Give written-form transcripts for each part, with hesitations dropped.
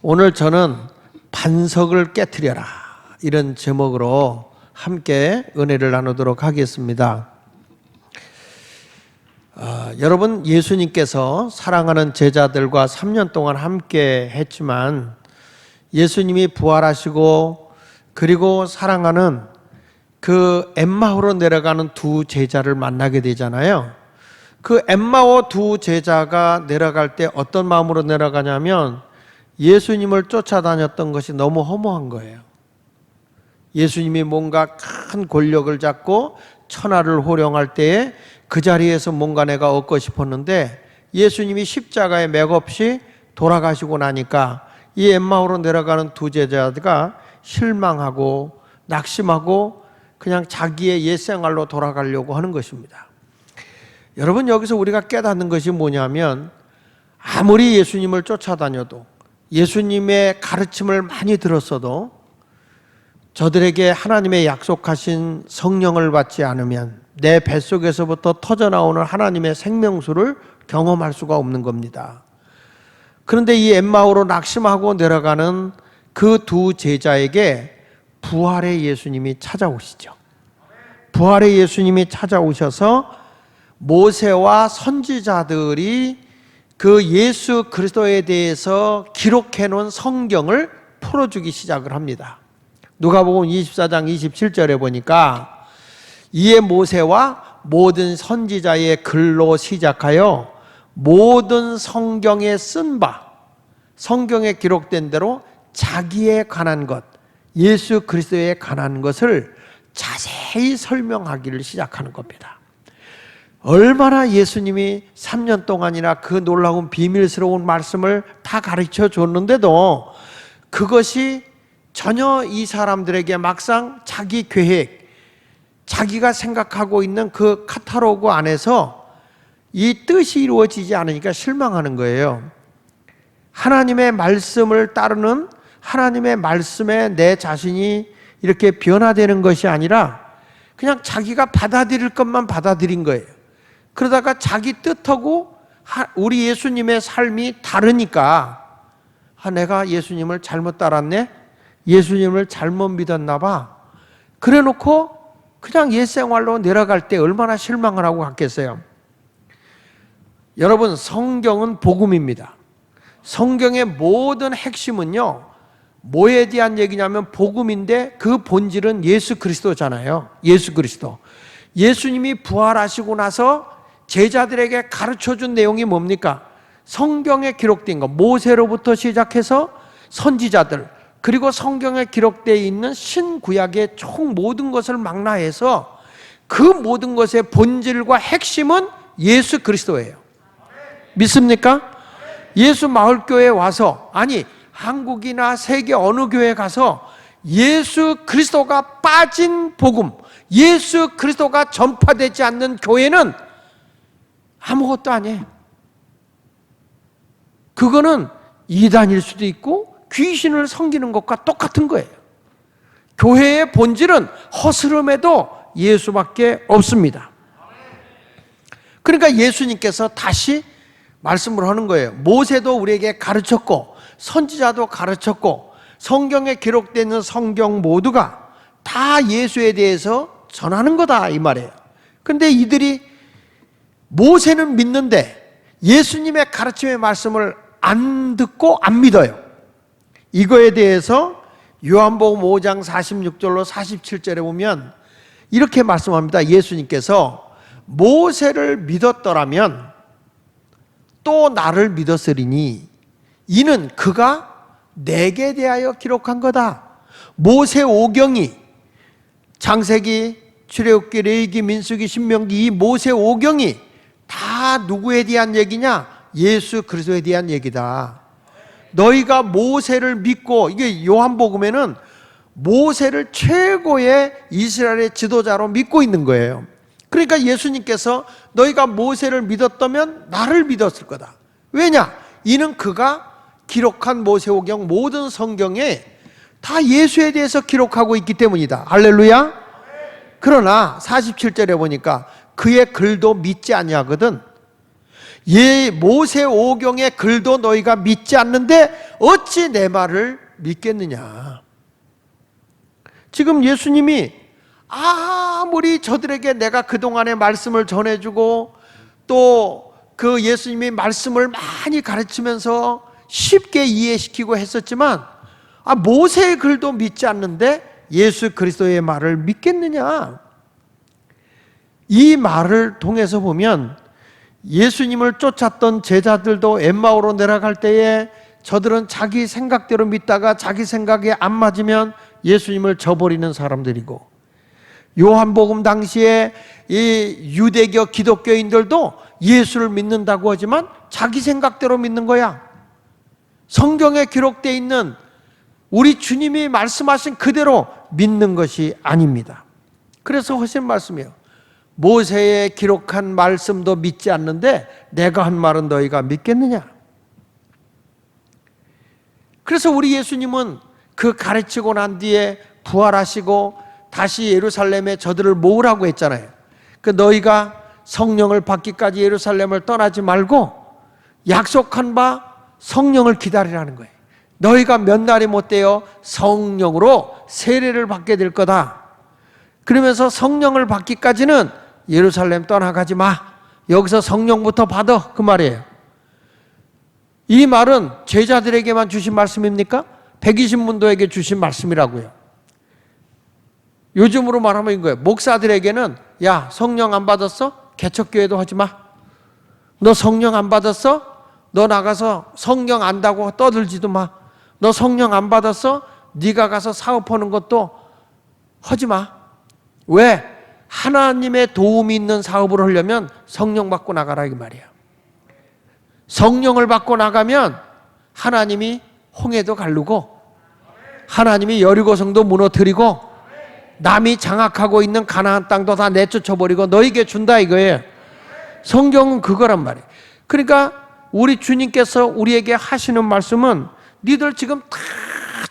오늘 저는 반석을 깨트려라 이런 제목으로 함께 은혜를 나누도록 하겠습니다. 여러분, 예수님께서 사랑하는 제자들과 3년 동안 함께 했지만 예수님이 부활하시고 그리고 사랑하는 그 엠마오로 내려가는 두 제자를 만나게 되잖아요. 그 엠마오 두 제자가 내려갈 때 어떤 마음으로 내려가냐면 예수님을 쫓아다녔던 것이 너무 허무한 거예요. 예수님이 뭔가 큰 권력을 잡고 천하를 호령할 때에 그 자리에서 뭔가 내가 얻고 싶었는데 예수님이 십자가에 맥없이 돌아가시고 나니까 이 엠마오로 내려가는 두 제자가 실망하고 낙심하고 그냥 자기의 옛 생활로 돌아가려고 하는 것입니다. 여러분, 여기서 우리가 깨닫는 것이 뭐냐면 아무리 예수님을 쫓아다녀도 예수님의 가르침을 많이 들었어도 저들에게 하나님의 약속하신 성령을 받지 않으면 내 뱃속에서부터 터져나오는 하나님의 생명수를 경험할 수가 없는 겁니다. 그런데 이 엠마오로 낙심하고 내려가는 그 두 제자에게 부활의 예수님이 찾아오시죠. 부활의 예수님이 찾아오셔서 모세와 선지자들이 그 예수 그리스도에 대해서 기록해 놓은 성경을 풀어주기 시작을 합니다. 누가복음 24장 27절에 보니까 이에 모세와 모든 선지자의 글로 시작하여 모든 성경에 쓴 바, 성경에 기록된 대로 자기에 관한 것, 예수 그리스도에 관한 것을 자세히 설명하기를 시작하는 겁니다. 얼마나 예수님이 3년 동안이나 그 놀라운 비밀스러운 말씀을 다 가르쳐 줬는데도 그것이 전혀 이 사람들에게 막상 자기 계획, 자기가 생각하고 있는 그 카탈로그 안에서 이 뜻이 이루어지지 않으니까 실망하는 거예요. 하나님의 말씀을 따르는 하나님의 말씀에 내 자신이 이렇게 변화되는 것이 아니라 그냥 자기가 받아들일 것만 받아들인 거예요. 그러다가 자기 뜻하고 우리 예수님의 삶이 다르니까 내가 예수님을 잘못 따랐네? 예수님을 잘못 믿었나 봐. 그래 놓고 그냥 옛생활로 내려갈 때 얼마나 실망을 하고 갔겠어요. 여러분, 성경은 복음입니다. 성경의 모든 핵심은요, 뭐에 대한 얘기냐면 복음인데 그 본질은 예수 그리스도잖아요. 예수 그리스도. 예수님이 부활하시고 나서 제자들에게 가르쳐준 내용이 뭡니까? 성경에 기록된 것, 모세로부터 시작해서 선지자들, 그리고 성경에 기록되어 있는 신구약의 총 모든 것을 망라해서 그 모든 것의 본질과 핵심은 예수 그리스도예요. 믿습니까? 예수 마을교회에 와서, 아니 한국이나 세계 어느 교회에 가서 예수 그리스도가 빠진 복음, 예수 그리스도가 전파되지 않는 교회는 아무것도 아니에요. 그거는 이단일 수도 있고 귀신을 섬기는 것과 똑같은 거예요. 교회의 본질은 허스름에도 예수밖에 없습니다. 그러니까 예수님께서 다시 말씀을 하는 거예요. 모세도 우리에게 가르쳤고 선지자도 가르쳤고 성경에 기록되어 있는 성경 모두가 다 예수에 대해서 전하는 거다 이 말이에요. 그런데 이들이 모세는 믿는데 예수님의 가르침의 말씀을 안 듣고 안 믿어요. 이거에 대해서 요한복음 5장 46절로 47절에 보면 이렇게 말씀합니다. 예수님께서 모세를 믿었더라면 또 나를 믿었으리니 이는 그가 내게 대하여 기록한 거다. 모세 오경이 창세기, 출애굽기, 레위기, 민수기, 신명기 이 모세 오경이 다 누구에 대한 얘기냐? 예수 그리스도에 대한 얘기다. 너희가 모세를 믿고, 이게 요한복음에는 모세를 최고의 이스라엘의 지도자로 믿고 있는 거예요. 그러니까 예수님께서 너희가 모세를 믿었다면 나를 믿었을 거다. 왜냐? 이는 그가 기록한 모세오경 모든 성경에 다 예수에 대해서 기록하고 있기 때문이다. 할렐루야. 그러나 47절에 보니까 그의 글도 믿지 아니하거든 모세 오경의 글도 너희가 믿지 않는데 어찌 내 말을 믿겠느냐. 지금 예수님이 아무리 저들에게 내가 그동안의 말씀을 전해주고 또 그 예수님이 말씀을 많이 가르치면서 쉽게 이해시키고 했었지만 모세의 글도 믿지 않는데 예수 그리스도의 말을 믿겠느냐. 이 말을 통해서 보면 예수님을 쫓았던 제자들도 엠마오로 내려갈 때에 저들은 자기 생각대로 믿다가 자기 생각에 안 맞으면 예수님을 저버리는 사람들이고, 요한복음 당시에 이 유대교 기독교인들도 예수를 믿는다고 하지만 자기 생각대로 믿는 거야. 성경에 기록되어 있는 우리 주님이 말씀하신 그대로 믿는 것이 아닙니다. 그래서 하신 말씀이에요. 모세에 기록한 말씀도 믿지 않는데 내가 한 말은 너희가 믿겠느냐. 그래서 우리 예수님은 그 가르치고 난 뒤에 부활하시고 다시 예루살렘에 저들을 모으라고 했잖아요. 너희가 성령을 받기까지 예루살렘을 떠나지 말고 약속한 바 성령을 기다리라는 거예요. 너희가 몇 날이 못 되어 성령으로 세례를 받게 될 거다. 그러면서 성령을 받기까지는 예루살렘 떠나가지 마. 여기서 성령부터 받아. 그 말이에요. 이 말은 제자들에게만 주신 말씀입니까? 120문도에게 주신 말씀이라고요. 요즘으로 말하면 이거예요. 목사들에게는 야, 성령 안 받았어? 개척교회도 하지 마. 너 성령 안 받았어? 너 나가서 성령 안다고 떠들지도 마. 너 성령 안 받았어? 네가 가서 사업하는 것도 하지 마. 왜? 하나님의 도움이 있는 사업을 하려면 성령 받고 나가라 이 말이야. 성령을 받고 나가면 하나님이 홍해도 가르고 하나님이 여리고성도 무너뜨리고 남이 장악하고 있는 가나안 땅도 다 내쫓아버리고 너에게 준다 이거예요. 성경은 그거란 말이에요. 그러니까 우리 주님께서 우리에게 하시는 말씀은 니들 지금 다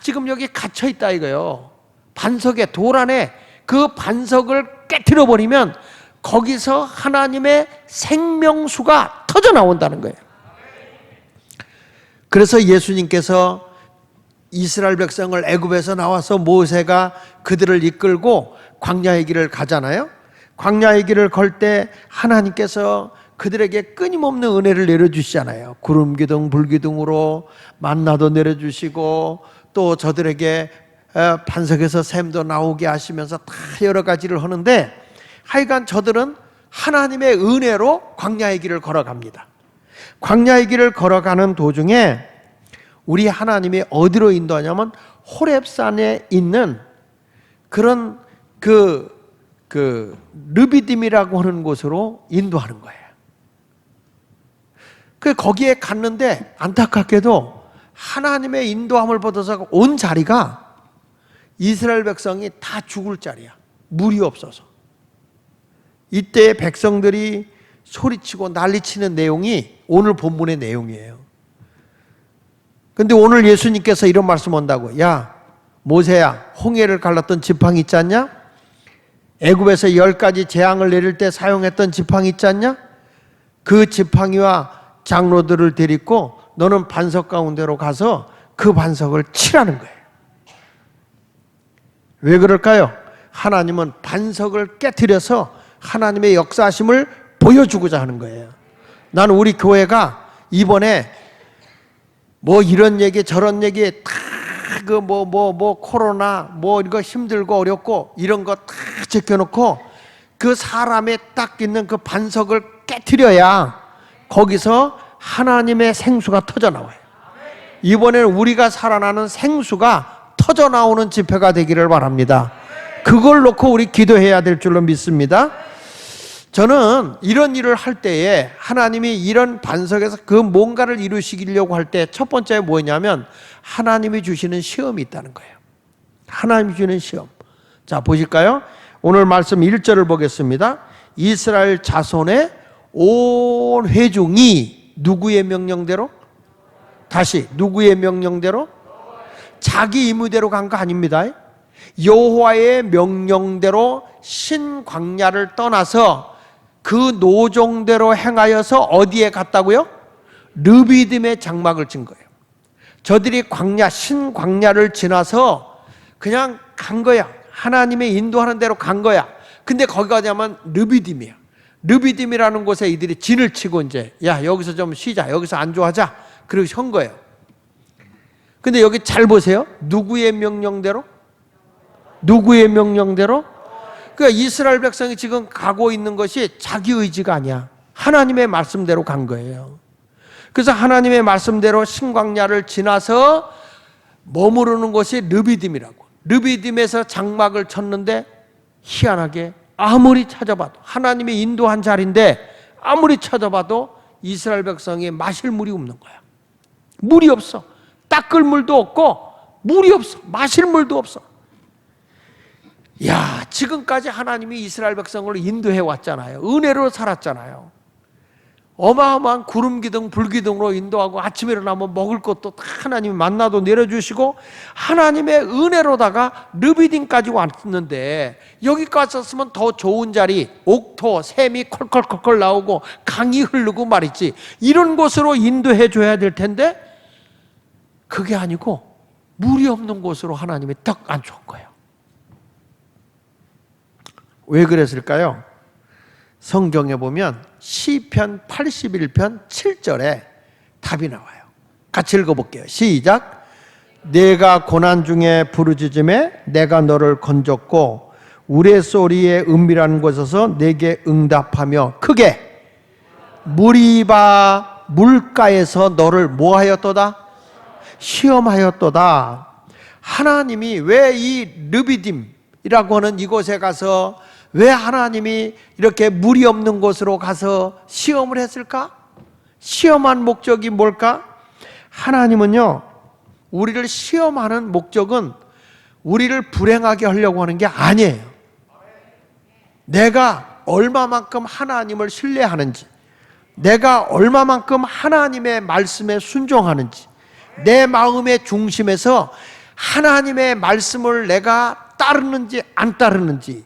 지금 여기 갇혀있다 이거예요. 반석에 돌 안에 그 반석을 깨트려 버리면 거기서 하나님의 생명수가 터져 나온다는 거예요. 그래서 예수님께서 이스라엘 백성을 애굽에서 나와서 모세가 그들을 이끌고 광야의 길을 가잖아요. 광야의 길을 걸 때 하나님께서 그들에게 끊임없는 은혜를 내려주시잖아요. 구름 기둥 불 기둥으로 만나도 내려주시고 또 저들에게 반석에서 샘도 나오게 하시면서 다 여러 가지를 하는데 하여간 저들은 하나님의 은혜로 광야의 길을 걸어갑니다. 광야의 길을 걸어가는 도중에 우리 하나님이 어디로 인도하냐면 호렙산에 있는 그런 르비딤이라고 하는 곳으로 인도하는 거예요. 거기에 갔는데 안타깝게도 하나님의 인도함을 받아서 온 자리가 이스라엘 백성이 다 죽을 자리야. 물이 없어서. 이때 백성들이 소리치고 난리치는 내용이 오늘 본문의 내용이에요. 근데 오늘 예수님께서 이런 말씀 한다고. 야, 모세야, 홍해를 갈랐던 지팡이 있지 않냐? 애굽에서 10가지 재앙을 내릴 때 사용했던 지팡이 있지 않냐? 그 지팡이와 장로들을 데리고 너는 반석 가운데로 가서 그 반석을 치라는 거예요. 왜 그럴까요? 하나님은 반석을 깨트려서 하나님의 역사심을 보여주고자 하는 거예요. 나는 우리 교회가 이번에 뭐 이런 얘기 저런 얘기 다 코로나 이거 힘들고 어렵고 이런 거 다 제껴놓고 그 사람에 딱 있는 그 반석을 깨트려야 거기서 하나님의 생수가 터져 나와요. 이번에는 우리가 살아나는 생수가 터져 나오는 집회가 되기를 바랍니다. 그걸 놓고 우리 기도해야 될 줄로 믿습니다. 저는 이런 일을 할 때에 하나님이 이런 반석에서 그 뭔가를 이루시려고 할 때 첫 번째 뭐냐면 하나님이 주시는 시험이 있다는 거예요. 하나님이 주는 시험. 자, 보실까요? 오늘 말씀 1절을 보겠습니다. 이스라엘 자손의 온 회중이 누구의 명령대로? 다시 누구의 명령대로? 자기 임무대로 간 거 아닙니다. 여호와의 명령대로 신광야를 떠나서 그 노종대로 행하여서 어디에 갔다고요? 르비딤의 장막을 친 거예요. 저들이 광야, 신광야를 지나서 그냥 간 거야. 하나님의 인도하는 대로 간 거야. 근데 거기 가자면 르비딤이야. 르비딤이라는 곳에 이들이 진을 치고 이제 야 여기서 좀 쉬자, 여기서 안주하자, 그러고 선 거예요. 근데 여기 잘 보세요. 누구의 명령대로? 누구의 명령대로? 그러니까 이스라엘 백성이 지금 가고 있는 것이 자기 의지가 아니야. 하나님의 말씀대로 간 거예요. 그래서 하나님의 말씀대로 신광야를 지나서 머무르는 곳이 르비딤이라고. 르비딤에서 장막을 쳤는데 희한하게 아무리 찾아봐도, 하나님이 인도한 자리인데 아무리 찾아봐도 이스라엘 백성이 마실 물이 없는 거야. 물이 없어. 닦을 물도 없고 물이 없어. 마실 물도 없어. 야, 지금까지 하나님이 이스라엘 백성을 인도해 왔잖아요. 은혜로 살았잖아요. 어마어마한 구름 기둥, 불 기둥으로 인도하고 아침에 일어나면 먹을 것도 다 하나님이 만나도 내려주시고 하나님의 은혜로다가 르비딤까지 왔는데 여기까지 왔으면 더 좋은 자리, 옥토, 샘이 콜콜콜콜 나오고 강이 흐르고 말이지, 이런 곳으로 인도해 줘야 될 텐데 그게 아니고 물이 없는 곳으로 하나님이 딱 앉혀온 거예요. 왜 그랬을까요? 성경에 보면 시편 81편 7절에 답이 나와요. 같이 읽어볼게요. 시작. 내가 고난 중에 부르짖음에 내가 너를 건졌고 우레소리의 은밀한 곳에서 내게 응답하며 크게 무리바 물가에서 너를 뭐하였도다? 시험하였도다. 하나님이 왜 이 르비딤이라고 하는 이곳에 가서, 왜 하나님이 이렇게 물이 없는 곳으로 가서 시험을 했을까? 시험한 목적이 뭘까? 하나님은요, 우리를 시험하는 목적은 우리를 불행하게 하려고 하는 게 아니에요. 내가 얼마만큼 하나님을 신뢰하는지, 내가 얼마만큼 하나님의 말씀에 순종하는지, 내 마음의 중심에서 하나님의 말씀을 내가 따르는지 안 따르는지,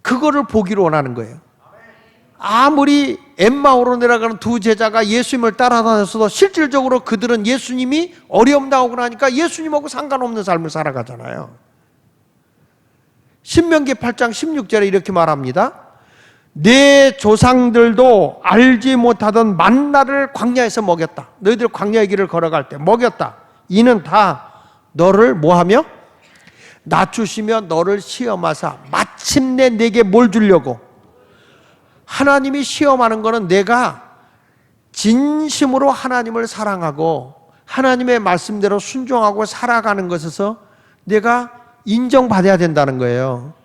그거를 보기를 원하는 거예요. 아무리 엠마오로 내려가는 두 제자가 예수님을 따라다녔어도 실질적으로 그들은 예수님이 어려움 나오고 나니까 예수님하고 상관없는 삶을 살아가잖아요. 신명기 8장 16절에 이렇게 말합니다. 내 조상들도 알지 못하던 만나를 광야에서 먹였다. 너희들 광야의 길을 걸어갈 때 먹였다. 이는 다 너를 뭐하며? 낮추시며 너를 시험하사 마침내 내게 뭘 주려고? 하나님이 시험하는 거는 내가 진심으로 하나님을 사랑하고 하나님의 말씀대로 순종하고 살아가는 것에서 내가 인정받아야 된다는 거예요.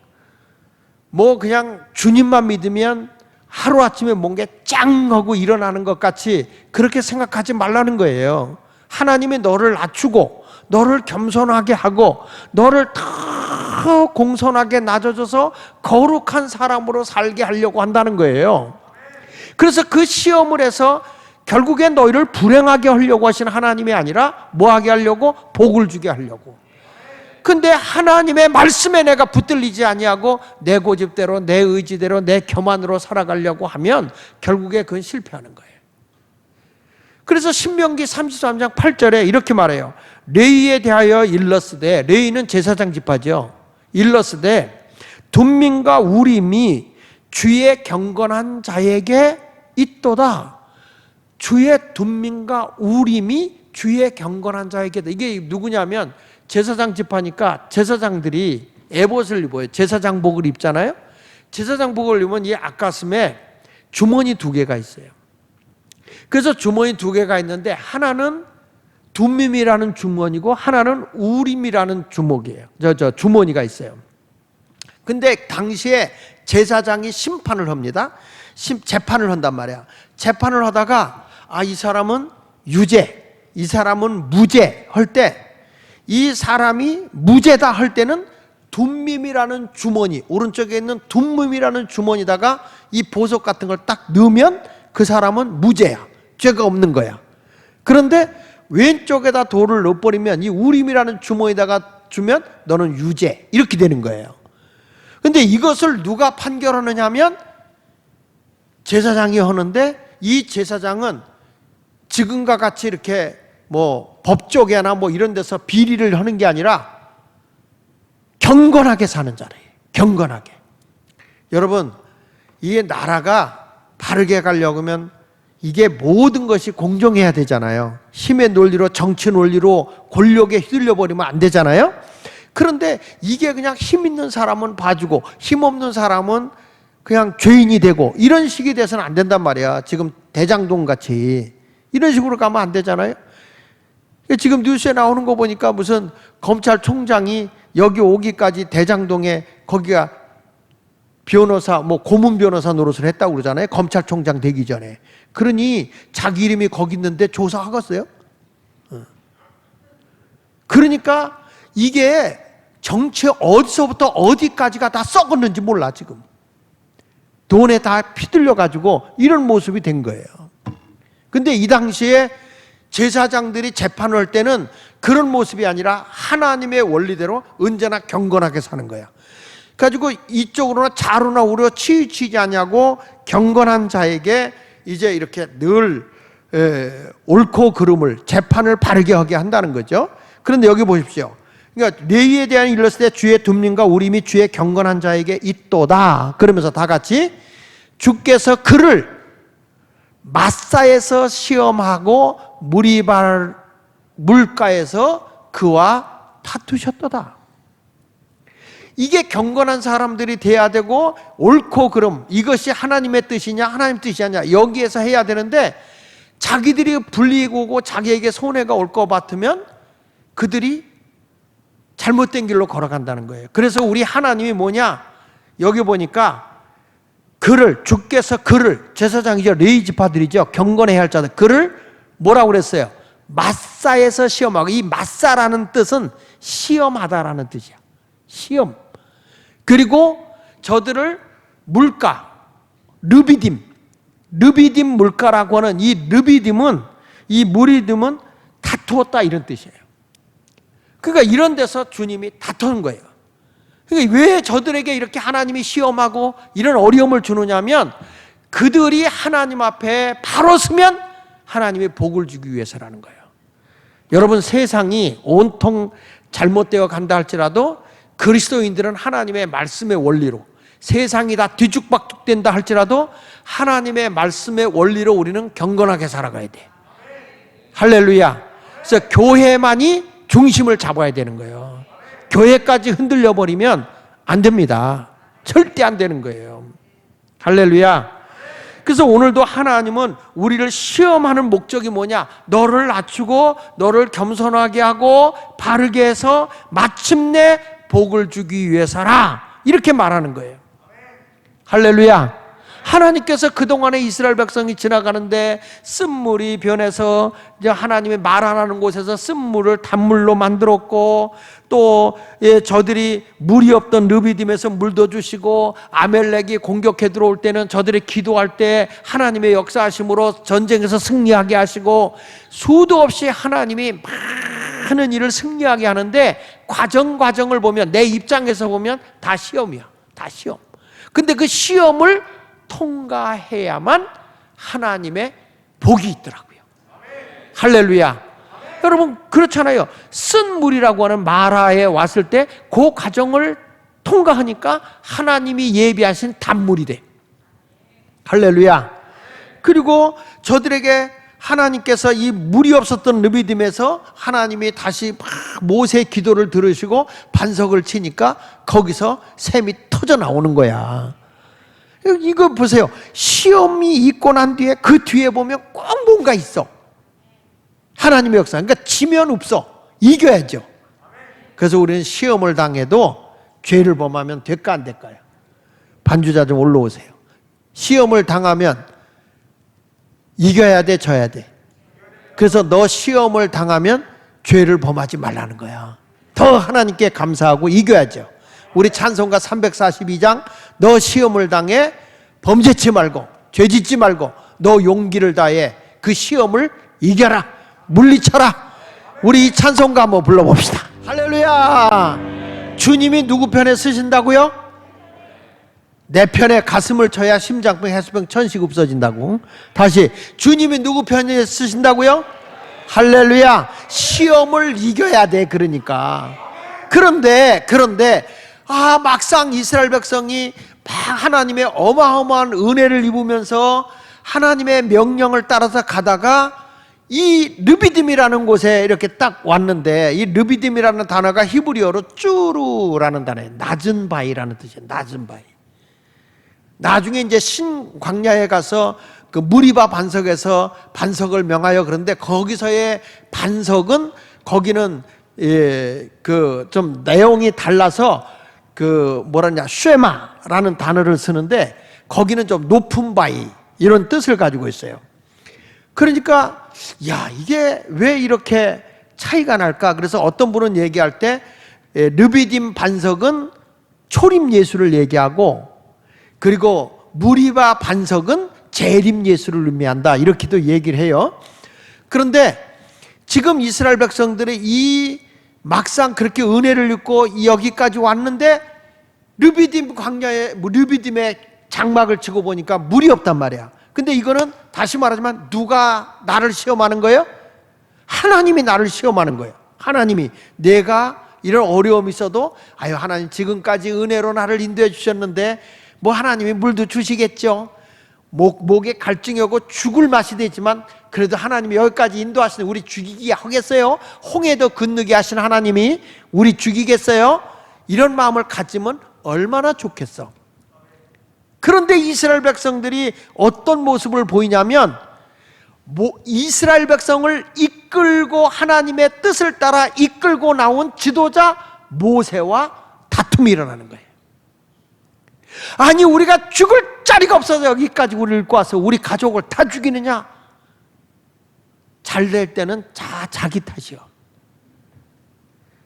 뭐 그냥 주님만 믿으면 하루아침에 뭔가 짱 하고 일어나는 것 같이 그렇게 생각하지 말라는 거예요. 하나님이 너를 낮추고 너를 겸손하게 하고 너를 더 공손하게 낮아져서 거룩한 사람으로 살게 하려고 한다는 거예요. 그래서 그 시험을 해서 결국에 너희를 불행하게 하려고 하신 하나님이 아니라 뭐하게 하려고? 복을 주게 하려고. 근데 하나님의 말씀에 내가 붙들리지 아니하고 내 고집대로, 내 의지대로, 내 교만으로 살아가려고 하면 결국에 그건 실패하는 거예요. 그래서 신명기 33장 8절에 이렇게 말해요. 레위에 대하여 일렀으되, 레위는 제사장 지파죠. 일렀으되 둠민과 우림이 주의 경건한 자에게 있도다. 주의 둠민과 우림이 주의 경건한 자에게 있다. 이게 누구냐면 제사장 지파니까 제사장들이 에봇을 입어요. 제사장복을 입잖아요. 제사장복을 입으면 이 앞가슴에 주머니 두 개가 있어요. 그래서 주머니 두 개가 있는데 하나는 둠밈이라는 주머니고 하나는 우림이라는 주먹이에요. 주머니가 있어요. 근데 당시에 제사장이 심판을 합니다. 재판을 한단 말이야. 재판을 하다가 이 사람은 유죄, 이 사람은 무죄 할 때, 이 사람이 무죄다 할 때는 둠밈이라는 주머니, 오른쪽에 있는 둠밈이라는 주머니다가 이 보석 같은 걸 딱 넣으면 그 사람은 무죄야. 죄가 없는 거야. 그런데 왼쪽에다 돌을 넣어버리면 이 우림이라는 주머니에다가 주면 너는 유죄, 이렇게 되는 거예요. 근데 이것을 누가 판결하느냐 하면 제사장이 하는데 이 제사장은 지금과 같이 이렇게 뭐 법조계나 뭐 이런 데서 비리를 하는 게 아니라 경건하게 사는 자리예요. 경건하게. 여러분, 이게 나라가 바르게 가려고 하면 이게 모든 것이 공정해야 되잖아요. 힘의 논리로, 정치 논리로 권력에 휘둘려 버리면 안 되잖아요. 그런데 이게 그냥 힘 있는 사람은 봐주고 힘 없는 사람은 그냥 죄인이 되고 이런 식이 돼서는 안 된단 말이야. 지금 대장동 같이 이런 식으로 가면 안 되잖아요. 지금 뉴스에 나오는 거 보니까 무슨 검찰총장이 여기 오기까지 대장동에 거기가 변호사, 뭐 고문 변호사 노릇을 했다고 그러잖아요. 검찰총장 되기 전에. 그러니 자기 이름이 거기 있는데 조사하겠어요? 그러니까 이게 정치 어디서부터 어디까지가 다 썩었는지 몰라 지금. 돈에 다 휘둘려가지고 이런 모습이 된 거예요. 근데 이 당시에 제사장들이 재판을 할 때는 그런 모습이 아니라 하나님의 원리대로 언제나 경건하게 사는 거야. 가지고 이쪽으로나 좌로나 우로 치우치지 않냐고 경건한 자에게 이제 이렇게 늘 옳고 그름을 재판을 바르게 하게 한다는 거죠. 그런데 여기 보십시오. 그러니까 레위에 대한 일렀을 때 주의 둠님과 우림이 주의 경건한 자에게 있도다. 그러면서 다 같이 주께서 그를 마사에서 시험하고 물가에서 그와 다투셨도다. 이게 경건한 사람들이 돼야 되고 옳고 그름, 이것이 하나님의 뜻이냐 하나님 뜻이 아니냐 여기에서 해야 되는데 자기들이 불이익 오고 자기에게 손해가 올 것 같으면 그들이 잘못된 길로 걸어간다는 거예요. 그래서 우리 하나님이 뭐냐, 여기 보니까 그를, 주께서 그를, 제사장이죠, 레위 지파들이죠, 경건해야 할 자들, 그를 뭐라고 그랬어요? 마사에서 시험하고. 이 마사라는 뜻은 시험하다라는 뜻이야. 시험. 그리고 저들을 물가, 르비딤 물가라고 하는 이 르비딤은, 이 무리딤은 다투었다 이런 뜻이에요. 그러니까 이런 데서 주님이 다투는 거예요. 그러니까 왜 저들에게 이렇게 하나님이 시험하고 이런 어려움을 주느냐면 그들이 하나님 앞에 바로 서면 하나님이 복을 주기 위해서라는 거예요. 여러분, 세상이 온통 잘못되어 간다 할지라도 그리스도인들은 하나님의 말씀의 원리로, 세상이 다 뒤죽박죽된다 할지라도 하나님의 말씀의 원리로 우리는 경건하게 살아가야 돼. 할렐루야. 그래서 교회만이 중심을 잡아야 되는 거예요. 교회까지 흔들려 버리면 안 됩니다. 절대 안 되는 거예요. 할렐루야. 그래서 오늘도 하나님은 우리를 시험하는 목적이 뭐냐? 너를 낮추고 너를 겸손하게 하고 바르게 해서 마침내 복을 주기 위해서라, 이렇게 말하는 거예요. 할렐루야. 하나님께서 그동안에 이스라엘 백성이 지나가는데 쓴물이 변해서 이제 하나님의 말 안 하는 곳에서 쓴물을 단물로 만들었고, 또 저들이 물이 없던 르비딤에서 물도 주시고, 아멜렉이 공격해 들어올 때는 저들이 기도할 때 하나님의 역사하심으로 전쟁에서 승리하게 하시고, 수도 없이 하나님이 많은 일을 승리하게 하는데 과정을 보면, 내 입장에서 보면 다 시험이야. 다 시험. 근데 그 시험을 통과해야만 하나님의 복이 있더라고요. 할렐루야. 여러분, 그렇잖아요. 쓴 물이라고 하는 마라에 왔을 때 그 과정을 통과하니까 하나님이 예비하신 단물이 돼. 할렐루야. 그리고 저들에게 하나님께서 이 물이 없었던 르비딤에서 하나님이 다시 모세의 기도를 들으시고 반석을 치니까 거기서 샘이 터져 나오는 거야. 이거 보세요. 시험이 있고 난 뒤에 그 뒤에 보면 꼭 뭔가 있어. 하나님의 역사. 그러니까 지면 없어. 이겨야죠. 그래서 우리는 시험을 당해도 죄를 범하면 될까 안 될까요? 반주자 좀 올라오세요. 시험을 당하면 이겨야 돼, 져야 돼? 그래서 너 시험을 당하면 죄를 범하지 말라는 거야. 더 하나님께 감사하고 이겨야죠. 우리 찬송가 342장, 너 시험을 당해 범죄치 말고 죄짓지 말고 너 용기를 다해 그 시험을 이겨라, 물리쳐라. 우리 이 찬송가 한번 불러봅시다. 할렐루야. 주님이 누구 편에 서신다고요? 내 편에 가슴을 쳐야 심장병, 해수병, 천식 없어진다고. 다시, 주님이 누구 편에 쓰신다고요? 할렐루야. 시험을 이겨야 돼. 그러니까. 그런데 막상 이스라엘 백성이 막 하나님의 어마어마한 은혜를 입으면서 하나님의 명령을 따라서 가다가 이 르비딤이라는 곳에 이렇게 딱 왔는데, 이 르비딤이라는 단어가 히브리어로 쭈루라는 단어예요. 낮은 바위라는 뜻이에요. 낮은 바위. 나중에 이제 신광야에 가서 그 무리바 반석에서 반석을 명하여, 그런데 거기서의 반석은, 거기는 그 좀 내용이 달라서 그 뭐라냐, 쉐마라는 단어를 쓰는데, 거기는 좀 높은 바위 이런 뜻을 가지고 있어요. 그러니까 야, 이게 왜 이렇게 차이가 날까? 그래서 어떤 분은 얘기할 때 르비딤 반석은 초림 예수를 얘기하고, 그리고 무리바 반석은 재림 예수를 의미한다, 이렇게도 얘기를 해요. 그런데 지금 이스라엘 백성들이 이 막상 그렇게 은혜를 입고 여기까지 왔는데 르비딤 광야에, 르비딤에 장막을 치고 보니까 물이 없단 말이야. 근데 이거는 다시 말하지만 누가 나를 시험하는 거예요? 하나님이 나를 시험하는 거예요. 하나님이, 내가 이런 어려움이 있어도 아유, 하나님 지금까지 은혜로 나를 인도해 주셨는데 뭐 하나님이 물도 주시겠죠. 목에 갈증이 오고 죽을 맛이 되지만 그래도 하나님이 여기까지 인도하시는, 우리 죽이기 하겠어요? 홍해도 건너게 하신 하나님이 우리 죽이겠어요? 이런 마음을 가지면 얼마나 좋겠어. 그런데 이스라엘 백성들이 어떤 모습을 보이냐면, 이스라엘 백성을 이끌고 하나님의 뜻을 따라 이끌고 나온 지도자 모세와 다툼이 일어나는 거예요. 아니, 우리가 죽을 자리가 없어서 여기까지 우리를 끌고 와서 우리 가족을 다 죽이느냐? 잘 될 때는 자기 탓이요.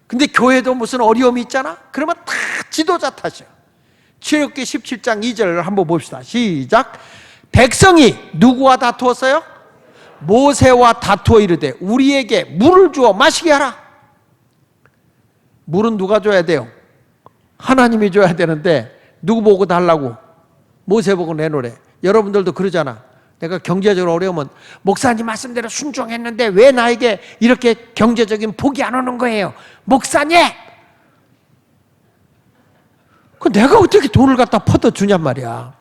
근데 교회도 무슨 어려움이 있잖아? 그러면 다 지도자 탓이야. 출애굽기 17장 2절을 한번 봅시다. 시작. 백성이 누구와 다투었어요? 모세와 다투어 이르되 우리에게 물을 주어 마시게 하라. 물은 누가 줘야 돼요? 하나님이 줘야 되는데 누구 보고 달라고? 모세 보고 내놓으래. 여러분들도 그러잖아. 내가 경제적으로 어려우면 목사님 말씀대로 순종했는데 왜 나에게 이렇게 경제적인 복이 안 오는 거예요? 목사님! 그 내가 어떻게 돈을 갖다 퍼다 주냔 말이야.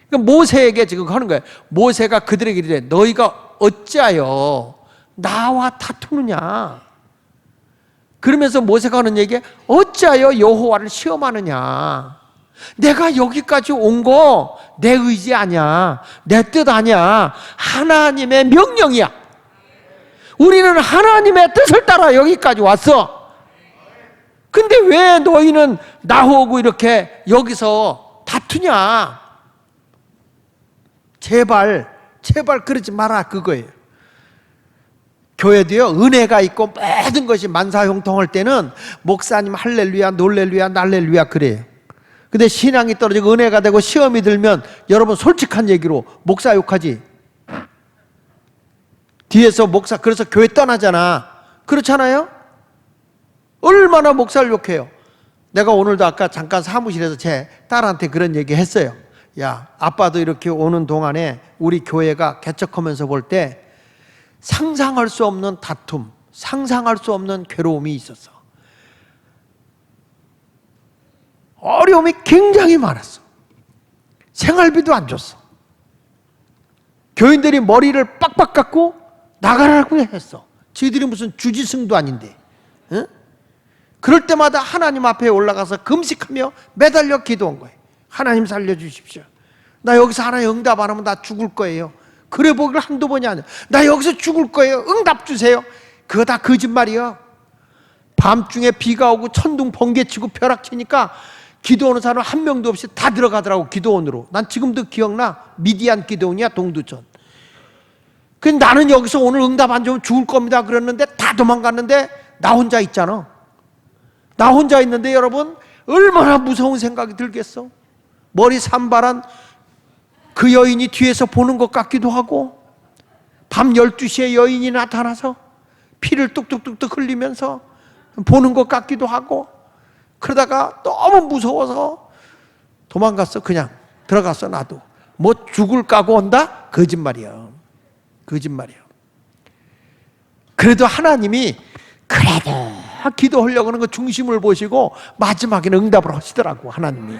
그러니까 모세에게 지금 하는 거예요. 모세가 그들에게 이르되 너희가 어찌하여 나와 다투느냐? 그러면서 모세가 하는 얘기에 어찌하여 여호와를 시험하느냐? 내가 여기까지 온 거 내 의지 아니야, 내 뜻 아니야, 하나님의 명령이야. 우리는 하나님의 뜻을 따라 여기까지 왔어. 근데 왜 너희는 나하고 이렇게 여기서 다투냐? 제발 그러지 마라, 그거예요. 교회도요, 은혜가 있고 모든 것이 만사형통할 때는 목사님 할렐루야, 놀렐루야, 날렐루야 그래요. 근데 신앙이 떨어지고 은혜가 되고 시험이 들면 여러분 솔직한 얘기로 목사 욕하지. 뒤에서 목사, 그래서 교회 떠나잖아. 그렇잖아요? 얼마나 목사를 욕해요. 내가 오늘도 아까 잠깐 사무실에서 제 딸한테 그런 얘기 했어요. 야, 아빠도 이렇게 오는 동안에 우리 교회가 개척하면서 볼 때 상상할 수 없는 다툼, 상상할 수 없는 괴로움이 있었어. 어려움이 굉장히 많았어. 생활비도 안 줬어. 교인들이 머리를 빡빡 깎고 나가라고 했어. 저희들이 무슨 주지승도 아닌데. 응? 그럴 때마다 하나님 앞에 올라가서 금식하며 매달려 기도한 거예요. 하나님 살려주십시오. 나 여기서 하나님 응답 안 하면 나 죽을 거예요. 그래 보기를 한두 번이 아니야. 나 여기서 죽을 거예요. 응답 주세요. 그거 다 거짓말이야. 밤중에 비가 오고 천둥 번개치고 벼락치니까 기도하는 사람 한 명도 없이 다 들어가더라고, 기도원으로. 난 지금도 기억나. 미디안 기도원이야, 동두천. 근데 나는 여기서 오늘 응답 안 주면 죽을 겁니다 그랬는데 다 도망갔는데 나 혼자 있잖아. 나 혼자 있는데 여러분 얼마나 무서운 생각이 들겠어. 머리 산발한 그 여인이 뒤에서 보는 것 같기도 하고, 밤 12시에 여인이 나타나서 피를 뚝뚝뚝뚝 흘리면서 보는 것 같기도 하고, 그러다가 너무 무서워서 도망갔어. 그냥 들어갔어. 나도 뭐 죽을 까고 온다? 거짓말이야. 거짓말이야. 그래도 하나님이 그래도 기도하려고 하는 그 중심을 보시고 마지막에는 응답을 하시더라고, 하나님이.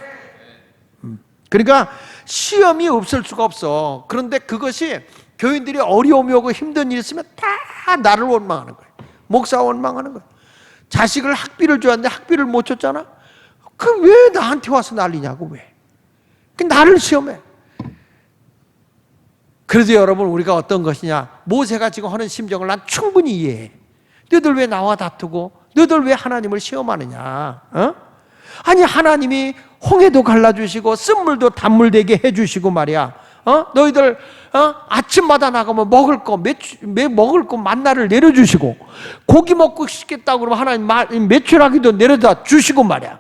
그러니까 시험이 없을 수가 없어. 그런데 그것이 교인들이 어려움이 오고 힘든 일이 있으면 다 나를 원망하는 거예요. 목사 원망하는 거예요. 자식을 학비를 줘야 하는데 학비를 못 줬잖아. 그럼 왜 나한테 와서 난리냐고, 왜? 나를 시험해. 그래도 여러분, 우리가 어떤 것이냐, 모세가 지금 하는 심정을 난 충분히 이해해. 너희들 왜 나와 다투고 너희들 왜 하나님을 시험하느냐? 아니, 하나님이 홍해도 갈라주시고 쓴물도 단물되게 해주시고 말이야. 너희들 아침마다 나가면 먹을 거 만나를 내려주시고, 고기 먹고 싶겠다고 그러면 하나님 메추라기도 내려다 주시고 말이야.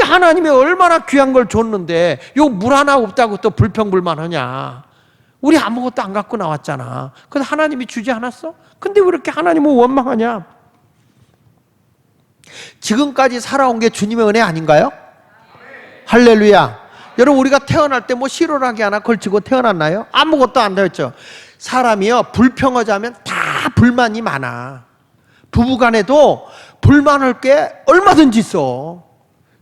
하나님이 얼마나 귀한 걸 줬는데 요 물 하나 없다고 또 불평불만하냐? 우리 아무것도 안 갖고 나왔잖아. 근데 하나님이 주지 않았어? 근데 왜 이렇게 하나님을 원망하냐? 지금까지 살아온 게 주님의 은혜 아닌가요? 할렐루야. 여러분, 우리가 태어날 때 뭐 실오라기 하나 걸치고 태어났나요? 아무것도 안 되었죠. 사람이요, 불평하자면 다 불만이 많아. 부부간에도 불만할 게 얼마든지 있어.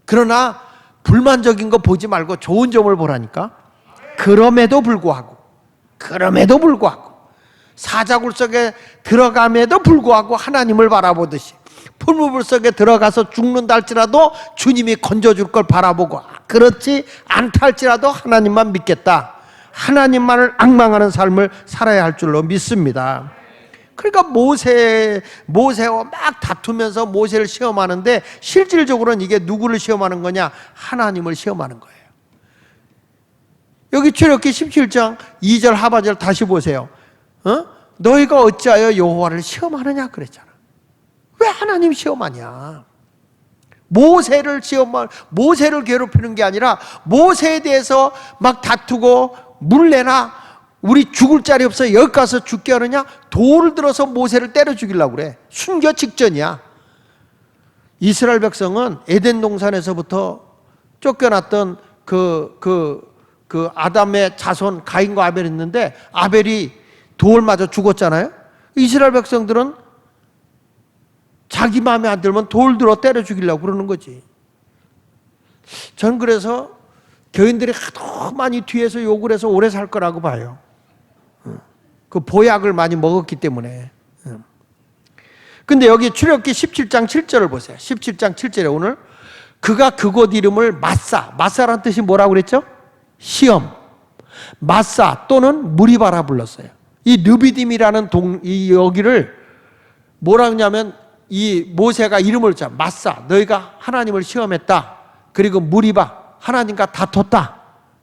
그러나 불만적인 거 보지 말고 좋은 점을 보라니까. 그럼에도 불구하고 사자굴 속에 들어감에도 불구하고 하나님을 바라보듯이, 풀무불 속에 들어가서 죽는다 할지라도 주님이 건져줄 걸 바라보고, 그렇지 않다 할지라도 하나님만 믿겠다, 하나님만을 앙망하는 삶을 살아야 할 줄로 믿습니다. 그러니까 모세와 막 다투면서 모세를 시험하는데, 실질적으로는 이게 누구를 시험하는 거냐? 하나님을 시험하는 거예요. 여기 출애굽기 17장 2절 하반절 다시 보세요. 너희가 어찌하여 여호와를 시험하느냐 그랬잖아. 왜 하나님 시험하냐? 모세를 괴롭히는 게 아니라 모세에 대해서 막 다투고, 물내나 우리 죽을 자리 없어 여기 가서 죽게 하느냐? 돌을 들어서 모세를 때려 죽이려고 그래. 순교 직전이야. 이스라엘 백성은 에덴 동산에서부터 쫓겨났던 그 아담의 자손 가인과 아벨이 있는데, 아벨이 돌 맞아 죽었잖아요. 이스라엘 백성들은 자기 마음에 안 들면 돌 들어 때려 죽이려고 그러는 거지. 전 그래서 교인들이 하도 많이 뒤에서 욕을 해서 오래 살 거라고 봐요. 그 보약을 많이 먹었기 때문에. 근데 여기 출애굽기 17장 7절을 보세요. 17장 7절에 오늘 그가 그곳 이름을 마사라는 뜻이 뭐라고 그랬죠? 시험. 마사 또는 무리바라 불렀어요. 이 르비딤이라는 여기를 뭐라 하냐면, 이 모세가 이름을 자, 마사, 너희가 하나님을 시험했다. 그리고 무리바, 하나님과 다퉜다.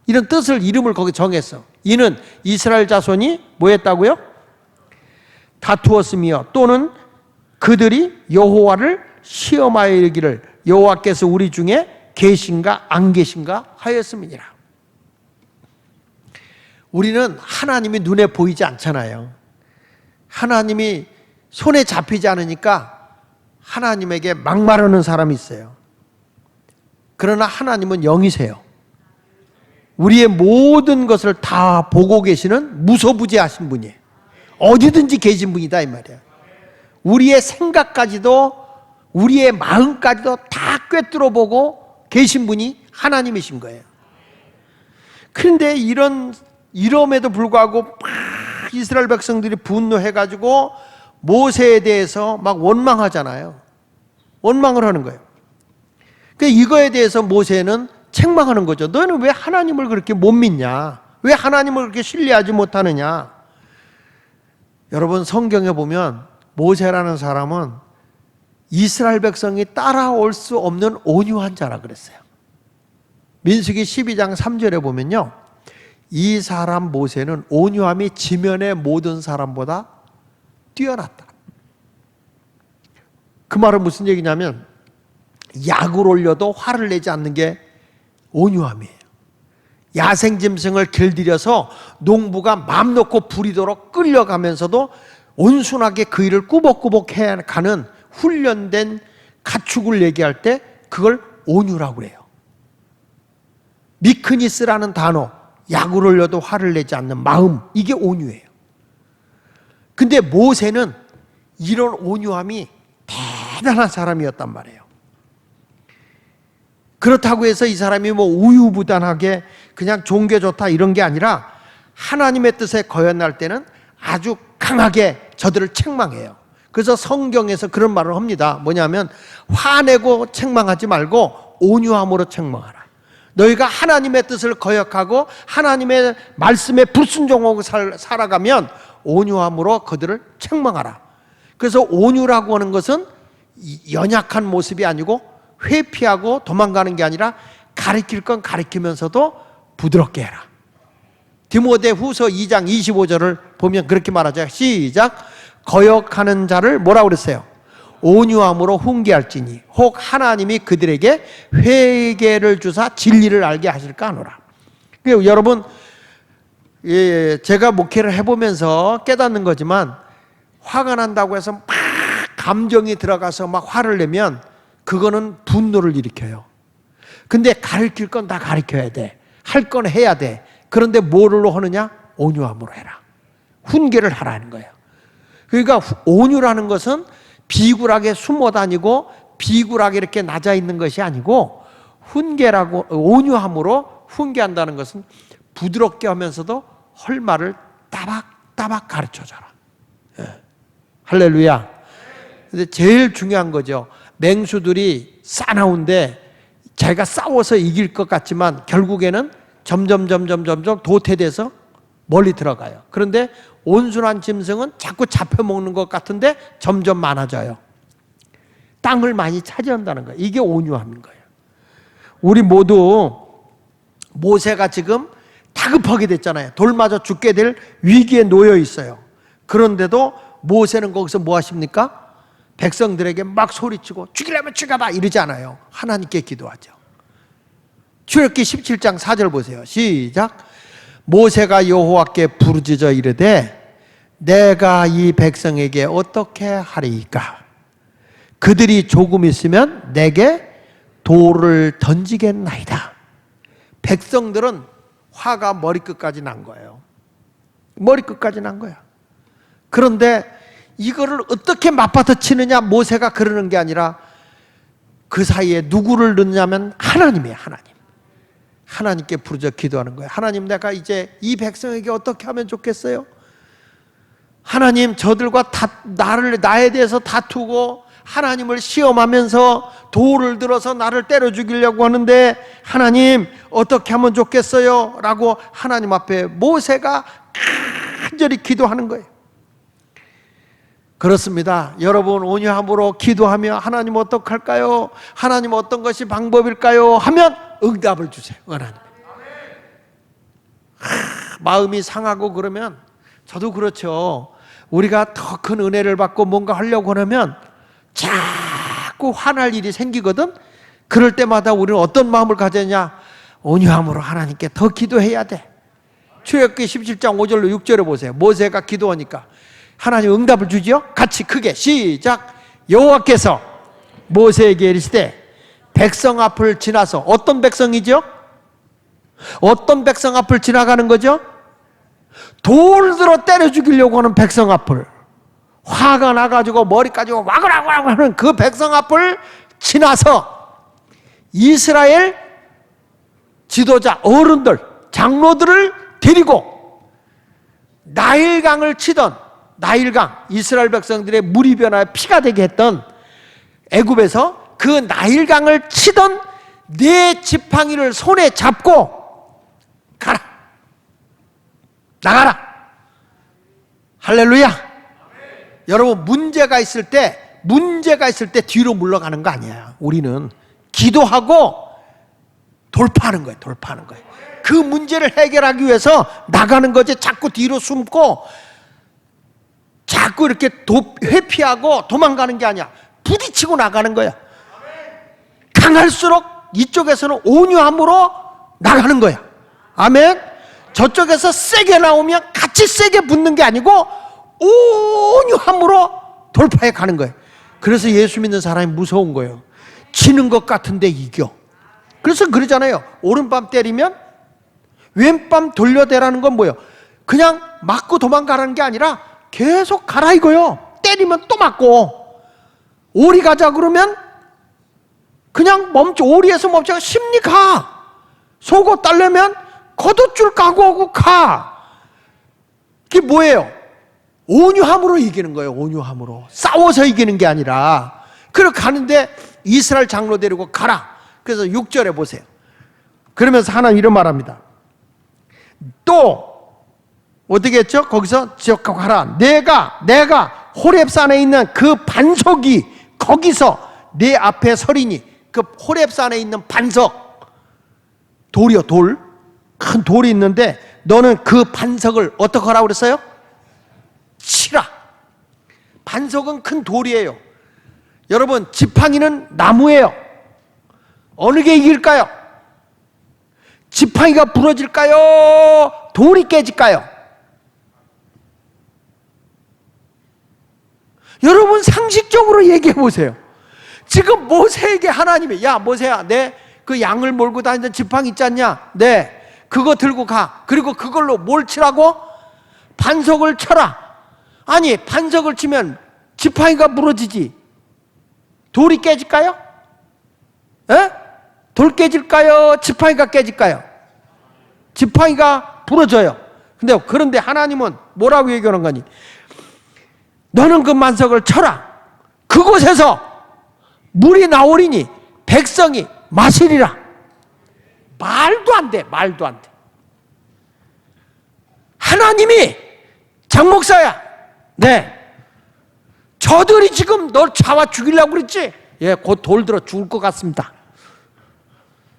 이런 뜻을, 이름을 거기 정했어. 이는 이스라엘 자손이 뭐 했다고요? 다투었으며 또는 그들이 여호와를 시험하여 이르기를 여호와께서 우리 중에 계신가 안 계신가 하였음이니라. 우리는 하나님이 눈에 보이지 않잖아요. 하나님이 손에 잡히지 않으니까 하나님에게 막말하는 사람이 있어요. 그러나 하나님은 영이세요. 우리의 모든 것을 다 보고 계시는 무소부지하신 분이에요. 어디든지 계신 분이다 이 말이에요. 우리의 생각까지도, 우리의 마음까지도 다 꿰뚫어 보고 계신 분이 하나님이신 거예요. 그런데 이럼에도 불구하고 막 이스라엘 백성들이 분노해가지고 모세에 대해서 막 원망하잖아요. 원망을 하는 거예요. 그러니까 이거에 대해서 모세는 책망하는 거죠. 너는 왜 하나님을 그렇게 못 믿냐? 왜 하나님을 그렇게 신뢰하지 못하느냐? 여러분, 성경에 보면 모세라는 사람은 이스라엘 백성이 따라올 수 없는 온유한 자라 그랬어요. 민수기 12장 3절에 보면요, 이 사람 모세는 온유함이 지면의 모든 사람보다 뛰어났다. 그 말은 무슨 얘기냐면, 약을 올려도 화를 내지 않는 게 온유함이에요. 야생짐승을 길들여서 농부가 마음 놓고 부리도록 끌려가면서도 온순하게 그 일을 꾸벅꾸벅 해가는 훈련된 가축을 얘기할 때 그걸 온유라고 해요. 미크니스라는 단어, 약을 올려도 화를 내지 않는 마음, 이게 온유예요. 근데 모세는 이런 온유함이 대단한 사람이었단 말이에요. 그렇다고 해서 이 사람이 뭐 우유부단하게 그냥 좋은 게 좋다 이런 게 아니라 하나님의 뜻에 거연할 때는 아주 강하게 저들을 책망해요. 그래서 성경에서 그런 말을 합니다. 뭐냐면 화내고 책망하지 말고 온유함으로 책망하라. 너희가 하나님의 뜻을 거역하고 하나님의 말씀에 불순종하고 살아가면 온유함으로 그들을 책망하라. 그래서 온유라고 하는 것은 연약한 모습이 아니고 회피하고 도망가는 게 아니라 가르칠 건 가르치면서도 부드럽게 해라. 디모데후서 2장 25절을 보면 그렇게 말하죠. 시작. 거역하는 자를 뭐라고 그랬어요? 온유함으로 훈계할지니 혹 하나님이 그들에게 회개를 주사 진리를 알게 하실까 하노라. 여러분, 제가 목회를 해보면서 깨닫는 거지만 화가 난다고 해서 막 감정이 들어가서 막 화를 내면 그거는 분노를 일으켜요. 근데 가르칠 건 다 가르쳐야 돼. 할 건 해야 돼. 그런데 뭐로 하느냐? 온유함으로 해라. 훈계를 하라는 거예요. 그러니까 온유라는 것은 비굴하게 숨어 다니고 비굴하게 이렇게 낮아 있는 것이 아니고 훈계라고, 온유함으로 훈계한다는 것은 부드럽게 하면서도 할 말을 따박따박 가르쳐줘라. 예. 할렐루야. 근데 제일 중요한 거죠. 맹수들이 싸나운데 자기가 싸워서 이길 것 같지만 결국에는 점점 도태돼서 멀리 들어가요. 그런데 온순한 짐승은 자꾸 잡혀먹는 것 같은데 점점 많아져요. 땅을 많이 차지한다는 거예요. 이게 온유함인 거예요. 우리 모두 모세가 지금 다급하게 됐잖아요. 돌 맞아 죽게 될 위기에 놓여 있어요. 그런데도 모세는 거기서 뭐 하십니까? 백성들에게 막 소리치고 죽이려면 죽여봐 이러지 않아요. 하나님께 기도하죠. 출애굽기 17장 4절 보세요. 시작. 모세가 여호와께 부르짖어 이르되 내가 이 백성에게 어떻게 하리이까? 그들이 조금 있으면 내게 돌을 던지겠나이다. 백성들은 화가 머리끝까지 난 거예요. 머리끝까지 난 거야. 그런데 이거를 어떻게 맞받아 치느냐, 모세가 그러는 게 아니라 그 사이에 누구를 넣냐면 하나님이에요. 하나님께 부르짖어 기도하는 거예요. 하나님, 내가 이제 이 백성에게 어떻게 하면 좋겠어요? 하나님, 저들과 나에 대해서 다투고 하나님을 시험하면서 돌을 들어서 나를 때려 죽이려고 하는데 하나님 어떻게 하면 좋겠어요? 라고 하나님 앞에 모세가 간절히 기도하는 거예요. 그렇습니다. 여러분, 온유함으로 기도하며 하나님 어떡할까요? 하나님 어떤 것이 방법일까요? 하면 응답을 주세요. 하나님. 마음이 상하고 그러면 저도 그렇죠. 우리가 더 큰 은혜를 받고 뭔가 하려고 하면 자꾸 화날 일이 생기거든. 그럴 때마다 우리는 어떤 마음을 가졌냐? 온유함으로 하나님께 더 기도해야 돼. 출애굽기 17장 5절로 6절에 보세요. 모세가 기도하니까 하나님 응답을 주지요. 같이 크게 시작. 여호와께서 모세에게 이르시되 백성 앞을 지나서, 어떤 백성이죠? 어떤 백성 앞을 지나가는 거죠? 돌들어 때려 죽이려고 하는 백성 앞을, 화가 나가지고 머리까지 와그라고 하는 그 백성 앞을 지나서 이스라엘 지도자, 어른들, 장로들을 데리고 나일강을 치던, 나일강, 이스라엘 백성들의 물이 변하여 피가 되게 했던 애굽에서 그 나일강을 치던 네 지팡이를 손에 잡고 가라, 나가라. 할렐루야. 여러분, 문제가 있을 때 뒤로 물러가는 거 아니에요. 우리는 기도하고 돌파하는 거예요. 그 문제를 해결하기 위해서 나가는 거지, 자꾸 뒤로 숨고 자꾸 이렇게 회피하고 도망가는 게 아니야. 부딪히고 나가는 거야. 강할수록 이쪽에서는 온유함으로 나가는 거야. 아멘. 저쪽에서 세게 나오면 같이 세게 붙는 게 아니고 온유함으로 돌파해 가는 거예요. 그래서 예수 믿는 사람이 무서운 거예요. 지는 것 같은데 이겨. 그래서 그러잖아요. 오른밤 때리면 왼밤 돌려대라는 건 뭐예요? 그냥 맞고 도망가라는 게 아니라 계속 가라 이거요. 때리면 또 맞고, 오리 가자 그러면 그냥 오리에서 멈춰 심리 가. 속옷 달려면 걷어줄 각오하고 가. 그게 뭐예요? 온유함으로 이기는 거예요. 온유함으로. 싸워서 이기는 게 아니라. 그렇게 가는데 이스라엘 장로 데리고 가라. 그래서 6절에 보세요. 그러면서 하나님 이런 말합니다. 또 어떻게 했죠? 거기서 지적하고 하라. 내가 호렙산에 있는 그 반석이 거기서 내 앞에 서리니. 그 호렙산에 있는 반석, 돌이요, 돌. 큰 돌이 있는데 너는 그 반석을 어떻게 하라고 그랬어요? 치라. 반석은 큰 돌이에요. 여러분, 지팡이는 나무예요. 어느 게 이길까요? 지팡이가 부러질까요? 돌이 깨질까요? 여러분, 상식적으로 얘기해 보세요. 지금 모세에게 하나님이, 야 모세야, 내 그 양을 몰고 다니는 지팡이 있지 않냐? 네, 그거 들고 가. 그리고 그걸로 뭘 치라고? 반석을 쳐라. 아니, 반석을 치면 지팡이가 부러지지 돌이 깨질까요? 에? 돌 깨질까요? 지팡이가 깨질까요? 지팡이가 부러져요. 그런데 하나님은 뭐라고 얘기하는 거니? 너는 그 반석을 쳐라. 그곳에서 물이 나오리니 백성이 마시리라. 말도 안 돼. 말도 안 돼. 하나님이 장목사야, 네, 저들이 지금 널 잡아 죽이려고 그랬지? 예, 곧 돌 들어 죽을 것 같습니다.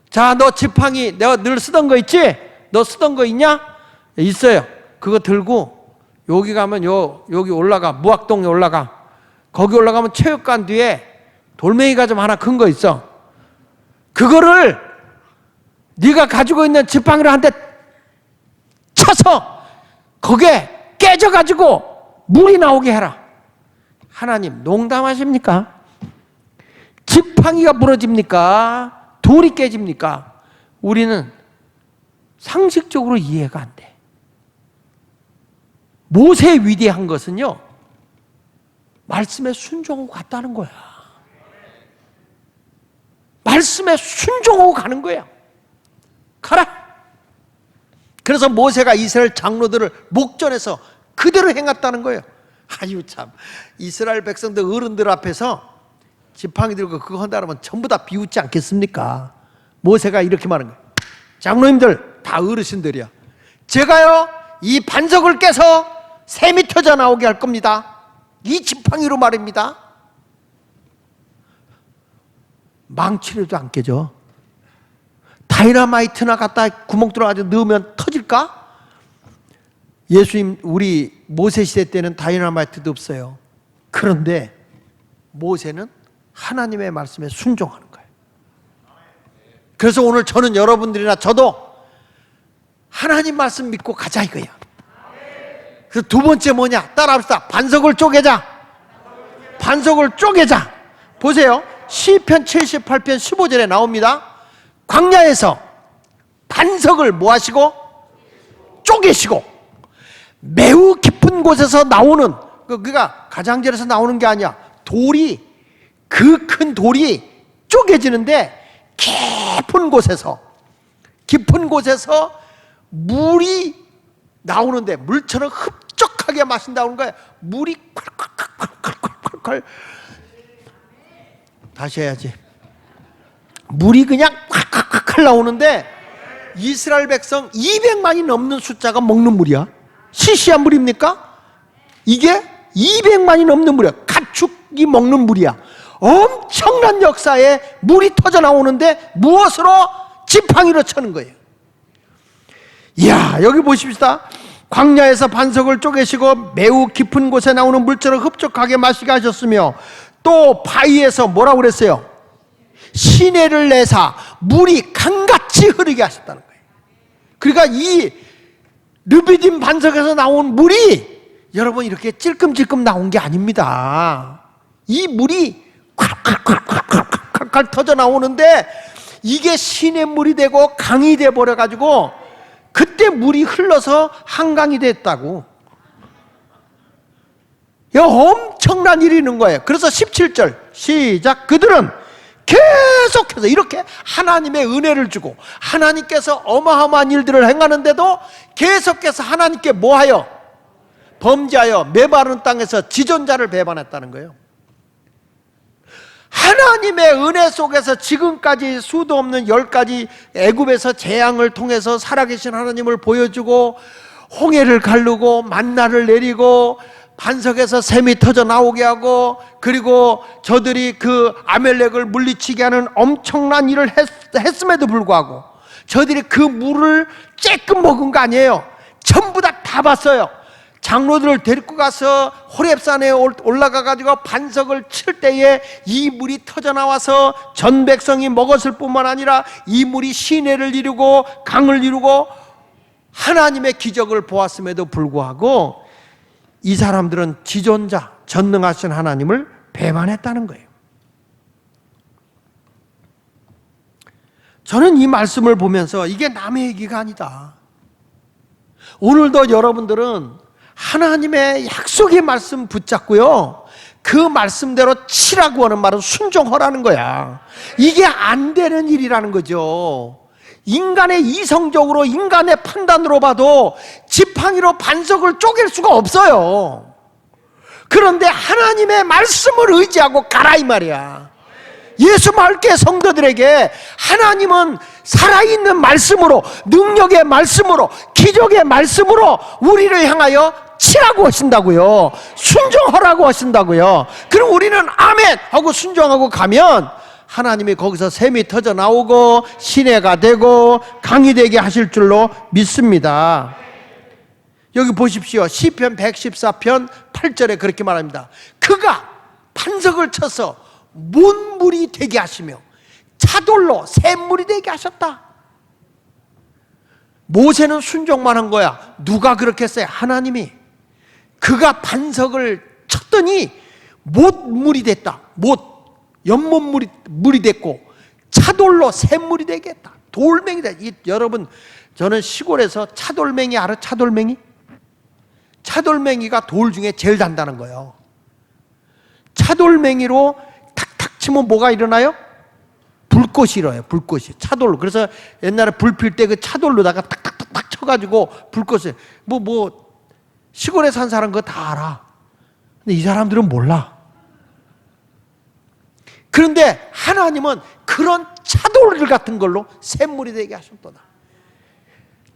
자, 너 지팡이 내가 늘 쓰던 거 있지? 너 쓰던 거 있냐? 있어요. 그거 들고 여기 가면 여기 올라가, 무학동에 올라가. 거기 올라가면 체육관 뒤에 돌멩이가 좀 하나 큰 거 있어. 그거를 네가 가지고 있는 지팡이를 한 대 쳐서 거기에 깨져가지고 물이 나오게 해라. 하나님 농담하십니까? 지팡이가 부러집니까? 돌이 깨집니까? 우리는 상식적으로 이해가 안 돼. 모세의 위대한 것은요, 말씀에 순종하고 갔다는 거야. 말씀에 순종하고 가는 거야. 가라. 그래서 모세가 이스라엘 장로들을 목전에서 그대로 행했다는 거예요. 아유 참, 이스라엘 백성들 어른들 앞에서 지팡이 들고 그거 한다 그러면 전부 다 비웃지 않겠습니까? 모세가 이렇게 말하는 거예요. 장로님들 다 어르신들이야. 제가요 이 반석을 깨서 샘이 터져 나오게 할 겁니다. 이 지팡이로 말입니다. 망치려도 안 깨져. 다이너마이트나 갖다 구멍 뚫어가지고 넣으면 터질까? 예수님, 우리 모세 시대 때는 다이너마이트도 없어요. 그런데 모세는 하나님의 말씀에 순종하는 거예요. 그래서 오늘 저는 여러분들이나 저도 하나님 말씀 믿고 가자 이거야. 그래서 두 번째 뭐냐? 따라합시다. 반석을 쪼개자. 반석을 쪼개자. 보세요. 시편 78편 15절에 나옵니다. 광야에서 반석을 뭐 하시고? 쪼개시고. 매우 깊은 곳에서 나오는, 그가 가장자리에서 나오는 게 아니야. 돌이, 그 큰 돌이 쪼개지는데 깊은 곳에서 물이 나오는데 물처럼 흡족하게 마신다는 거야. 물이 콸콸콸콸콸콸. 다시 해야지. 물이 그냥 콸콸콸 나오는데 이스라엘 백성 200만이 넘는 숫자가 먹는 물이야. 시시한 물입니까? 이게 200만이 넘는 물이야. 가축이 먹는 물이야. 엄청난 역사에 물이 터져 나오는데 무엇으로? 지팡이로 쳐는 거예요. 이야, 여기 보십시다. 광야에서 반석을 쪼개시고 매우 깊은 곳에 나오는 물처럼 흡족하게 마시게 하셨으며 또 바위에서 뭐라고 그랬어요? 시내를 내사 물이 강같이 흐르게 하셨다는 거예요. 그러니까 이 르비딤 반석에서 나온 물이 여러분 이렇게 찔끔찔끔 나온 게 아닙니다. 이 물이 콸콸콸콸콸콸 터져 나오는데 이게 시냇물이 되고 강이 돼 버려 가지고 그때 물이 흘러서 한강이 됐다고. 이거 엄청난 일이 있는 거예요. 그래서 17절 시작. 그들은 계속해서 이렇게 하나님의 은혜를 주고 하나님께서 어마어마한 일들을 행하는데도 계속해서 하나님께 뭐하여? 범죄하여 메마른 땅에서 지존자를 배반했다는 거예요. 하나님의 은혜 속에서 지금까지 수도 없는 10가지 애굽에서 재앙을 통해서 살아계신 하나님을 보여주고 홍해를 가르고 만나를 내리고 반석에서 샘이 터져 나오게 하고 그리고 저들이 그 아멜렉을 물리치게 하는 엄청난 일을 했음에도 불구하고 저들이 그 물을 쬐끔 먹은 거 아니에요. 전부 다 봤어요. 장로들을 데리고 가서 호렙산에 올라가 가지고 반석을 칠 때에 이 물이 터져 나와서 전 백성이 먹었을 뿐만 아니라 이 물이 시내를 이루고 강을 이루고 하나님의 기적을 보았음에도 불구하고 이 사람들은 지존자, 전능하신 하나님을 배반했다는 거예요. 저는 이 말씀을 보면서 이게 남의 얘기가 아니다. 오늘도 여러분들은 하나님의 약속의 말씀 붙잡고요, 그 말씀대로 치라고 하는 말은 순종하라는 거야. 이게 안 되는 일이라는 거죠. 인간의 이성적으로 인간의 판단으로 봐도 지팡이로 반석을 쪼갤 수가 없어요. 그런데 하나님의 말씀을 의지하고 가라 이 말이야. 예수 말게 성도들에게 하나님은 살아있는 말씀으로, 능력의 말씀으로, 기적의 말씀으로 우리를 향하여 치라고 하신다고요. 순종하라고 하신다고요. 그럼 우리는 아멘 하고 순종하고 가면 하나님이 거기서 샘이 터져 나오고 시내가 되고 강이 되게 하실 줄로 믿습니다. 여기 보십시오. 시편 114편 8절에 그렇게 말합니다. 그가 반석을 쳐서 문물이 되게 하시며 차돌로 샘물이 되게 하셨다. 모세는 순종만 한 거야. 누가 그렇게 했어요? 하나님이. 그가 반석을 쳤더니 못물이 됐다. 연못물이 됐고 차돌로 샘물이 되겠다. 돌멩이다. 여러분, 저는 시골에서 차돌멩이 알아? 차돌멩이? 차돌멩이가 돌 중에 제일 단단한 거예요. 차돌멩이로 탁탁 치면 뭐가 일어나요? 불꽃이 일어나요. 불꽃이. 차돌로. 그래서 옛날에 불 필 때 그 차돌로다가 탁탁탁탁 쳐가지고 불꽃을 시골에 산 사람 그거 다 알아. 근데 이 사람들은 몰라. 그런데 하나님은 그런 차돌 같은 걸로 샘물이 되게 하셨도다.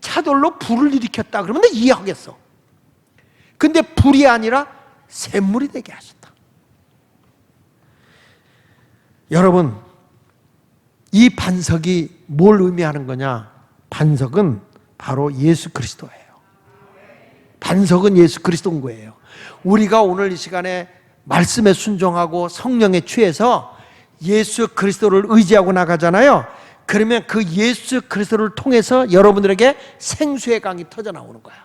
차돌로 불을 일으켰다 그러면 내 이해하겠어. 근데 불이 아니라 샘물이 되게 하셨다. 여러분, 이 반석이 뭘 의미하는 거냐? 반석은 바로 예수 그리스도예요. 반석은 예수 그리스도인 거예요. 우리가 오늘 이 시간에 말씀에 순종하고 성령에 취해서 예수 그리스도를 의지하고 나가잖아요. 그러면 그 예수 그리스도를 통해서 여러분들에게 생수의 강이 터져 나오는 거야.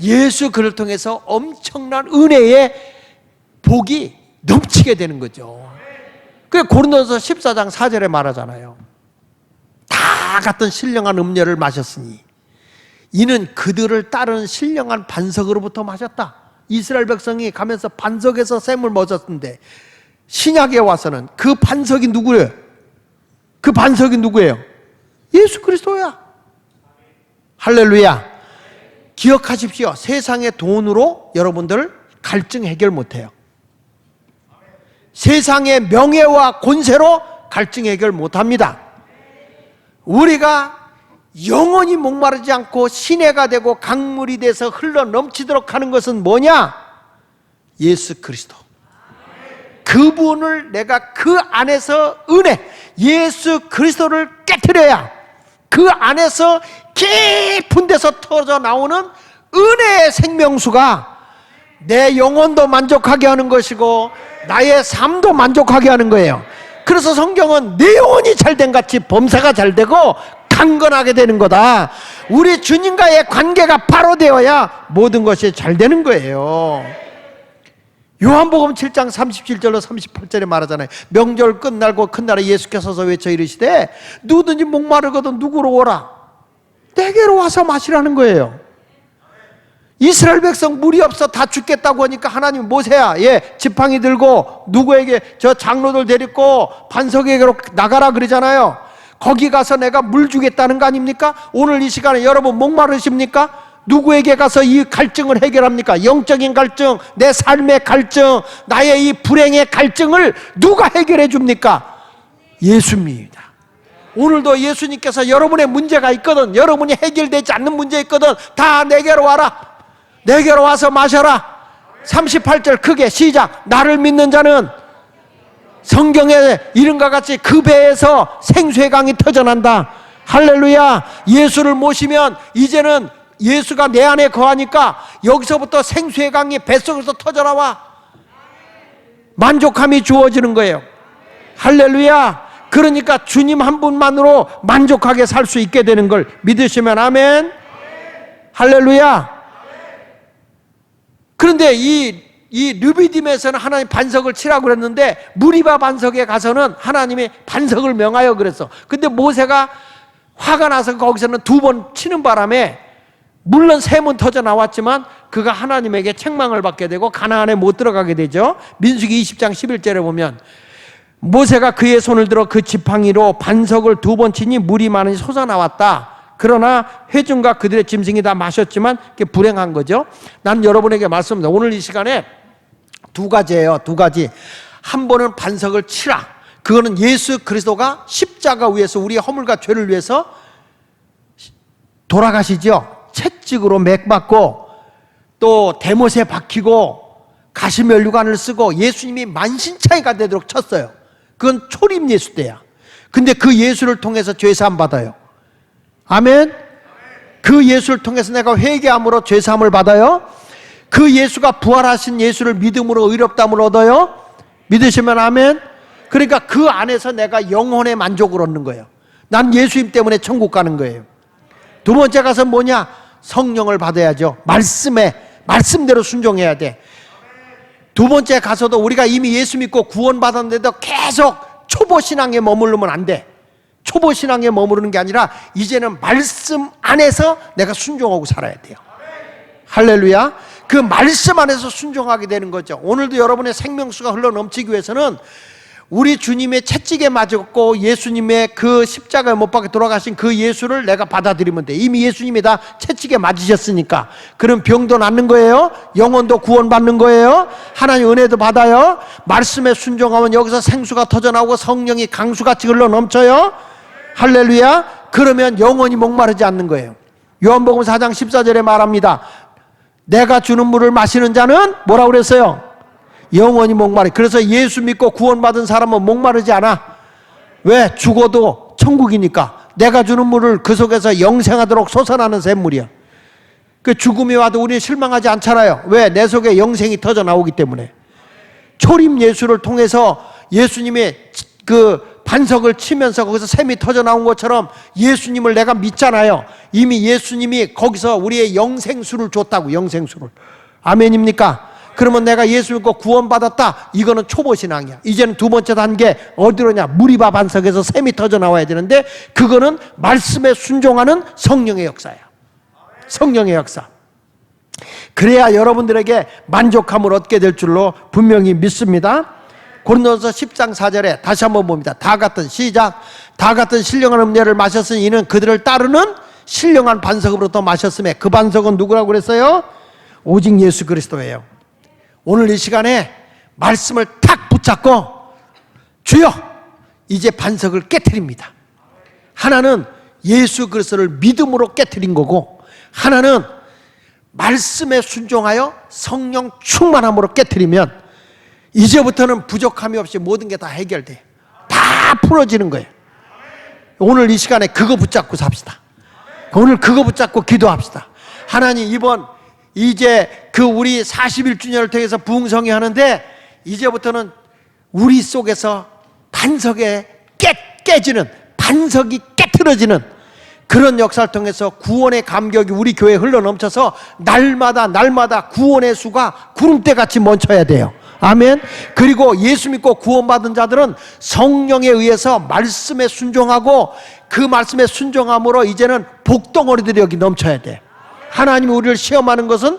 예수 그리스도를 통해서 엄청난 은혜의 복이 넘치게 되는 거죠. 그래서 고린도서 14장 4절에 말하잖아요. 다 같은 신령한 음료를 마셨으니 이는 그들을 따르는 신령한 반석으로부터 마셨다. 이스라엘 백성이 가면서 반석에서 샘을 먹었는데 신약에 와서는 그 반석이 누구예요? 그 반석이 누구예요? 예수 그리스도야. 할렐루야. 기억하십시오. 세상의 돈으로 여러분들 갈증 해결 못해요. 세상의 명예와 권세로 갈증 해결 못합니다. 우리가 영원히 목마르지 않고 시내가 되고 강물이 돼서 흘러 넘치도록 하는 것은 뭐냐? 예수 그리스도. 그분을 내가 그 안에서 은혜, 예수 그리스도를 깨트려야 그 안에서 깊은 데서 터져 나오는 은혜의 생명수가 내 영혼도 만족하게 하는 것이고 나의 삶도 만족하게 하는 거예요. 그래서 성경은 내 영혼이 잘된 같이 범사가 잘되고 강건하게 되는 거다. 우리 주님과의 관계가 바로 되어야 모든 것이 잘 되는 거예요. 요한복음 7장 37절로 38절에 말하잖아요. 명절 끝날고 큰 날에 예수께서 서서 외쳐 이르시되 누구든지 목마르거든 누구로 오라 내게로 와서 마시라는 거예요. 이스라엘 백성 물이 없어 다 죽겠다고 하니까 하나님 모세야 지팡이 들고 누구에게 저 장로들 데리고 반석에게로 나가라 그러잖아요. 거기 가서 내가 물 주겠다는 거 아닙니까? 오늘 이 시간에 여러분 목마르십니까? 누구에게 가서 이 갈증을 해결합니까? 영적인 갈증, 내 삶의 갈증, 나의 이 불행의 갈증을 누가 해결해 줍니까? 예수입니다. 오늘도 예수님께서 여러분의 문제가 있거든, 여러분이 해결되지 않는 문제 있거든, 다 내게로 와라. 내게로 와서 마셔라. 38절 크게 시작. 나를 믿는 자는 성경에 이름과 같이 그 배에서 생수의 강이 터져난다. 할렐루야. 예수를 모시면 이제는 예수가 내 안에 거하니까 여기서부터 생수의 강이 뱃속에서 터져나와 만족함이 주어지는 거예요. 할렐루야. 그러니까 주님 한 분만으로 만족하게 살 수 있게 되는 걸 믿으시면 아멘. 할렐루야. 그런데 이 르비딤에서는 하나님 반석을 치라고 그랬는데 무리바 반석에 가서는 하나님이 반석을 명하여 그랬어. 근데 모세가 화가 나서 거기서는 2번 치는 바람에 물론 샘은 터져 나왔지만 그가 하나님에게 책망을 받게 되고 가나안에 못 들어가게 되죠. 민수기 20장 11절에 보면 모세가 그의 손을 들어 그 지팡이로 반석을 2번 치니 물이 많이 솟아나왔다. 그러나 회중과 그들의 짐승이 다 마셨지만 그게 불행한 거죠. 난 여러분에게 말씀합니다. 오늘 이 시간에 2가지예요. 2가지. 한 번은 반석을 치라. 그거는 예수 그리스도가 십자가 위에서 우리의 허물과 죄를 위해서 돌아가시죠. 채찍으로 맥받고 또 대못에 박히고 가시면류관을 쓰고 예수님이 만신창이가 되도록 쳤어요. 그건 초림 예수 때야. 근데 그 예수를 통해서 죄사함 받아요. 아멘. 그 예수를 통해서 내가 회개함으로 죄사함을 받아요. 그 예수가 부활하신 예수를 믿음으로 의롭다함을 얻어요. 믿으시면 아멘. 그러니까 그 안에서 내가 영혼의 만족을 얻는 거예요. 난 예수님 때문에 천국 가는 거예요. 2번째 가서 뭐냐? 성령을 받아야죠. 말씀대로 순종해야 돼. 2번째 가서도 우리가 이미 예수 믿고 구원받았는데도 계속 초보신앙에 머무르면 안 돼. 초보신앙에 머무르는 게 아니라 이제는 말씀 안에서 내가 순종하고 살아야 돼요. 할렐루야. 그 말씀 안에서 순종하게 되는 거죠. 오늘도 여러분의 생명수가 흘러넘치기 위해서는 우리 주님의 채찍에 맞았고 예수님의 그 십자가에 못 박혀 돌아가신 그 예수를 내가 받아들이면 돼. 이미 예수님이 다 채찍에 맞으셨으니까. 그럼 병도 낫는 거예요. 영혼도 구원받는 거예요. 하나님 은혜도 받아요. 말씀에 순종하면 여기서 생수가 터져나오고 성령이 강수같이 흘러넘쳐요. 할렐루야. 그러면 영원히 목마르지 않는 거예요. 요한복음 4장 14절에 말합니다. 내가 주는 물을 마시는 자는 뭐라고 그랬어요? 영원히 목마르. 그래서 예수 믿고 구원받은 사람은 목마르지 않아. 왜? 죽어도 천국이니까. 내가 주는 물을 그 속에서 영생하도록 솟아나는 샘물이야. 그 죽음이 와도 우리는 실망하지 않잖아요. 왜? 내 속에 영생이 터져 나오기 때문에. 초림 예수를 통해서 예수님의 그 반석을 치면서 거기서 샘이 터져 나온 것처럼 예수님을 내가 믿잖아요. 이미 예수님이 거기서 우리의 영생수를 줬다고. 영생수를. 아멘입니까? 그러면 내가 예수 믿고 구원받았다. 이거는 초보신앙이야. 이제는 2번째 단계 어디로냐? 무리바 반석에서 샘이 터져 나와야 되는데 그거는 말씀에 순종하는 성령의 역사야. 성령의 역사. 그래야 여러분들에게 만족함을 얻게 될 줄로 분명히 믿습니다. 고린도서 10장 4절에 다시 한번 봅니다. 다 같은 시작. 다 같은 신령한 음료를 마셨으니 이는 그들을 따르는 신령한 반석으로부터 마셨음에 그 반석은 누구라고 그랬어요? 오직 예수 그리스도예요. 오늘 이 시간에 말씀을 탁 붙잡고 주여 이제 반석을 깨트립니다. 하나는 예수 그리스도를 믿음으로 깨트린 거고 하나는 말씀에 순종하여 성령 충만함으로 깨트리면 이제부터는 부족함이 없이 모든 게 다 해결돼. 다 풀어지는 거예요. 오늘 이 시간에 그거 붙잡고 삽시다. 오늘 그거 붙잡고 기도합시다. 하나님 이번 이제 그 우리 41주년을 통해서 부흥성회 하는데 이제부터는 우리 속에서 반석에 깨지는 반석이 깨트려지는 그런 역사를 통해서 구원의 감격이 우리 교회에 흘러넘쳐서 날마다 구원의 수가 구름대같이 멈춰야 돼요. 아멘. 그리고 예수 믿고 구원받은 자들은 성령에 의해서 말씀에 순종하고 그 말씀에 순종함으로 이제는 복덩어리들이 여기 넘쳐야 돼. 하나님이 우리를 시험하는 것은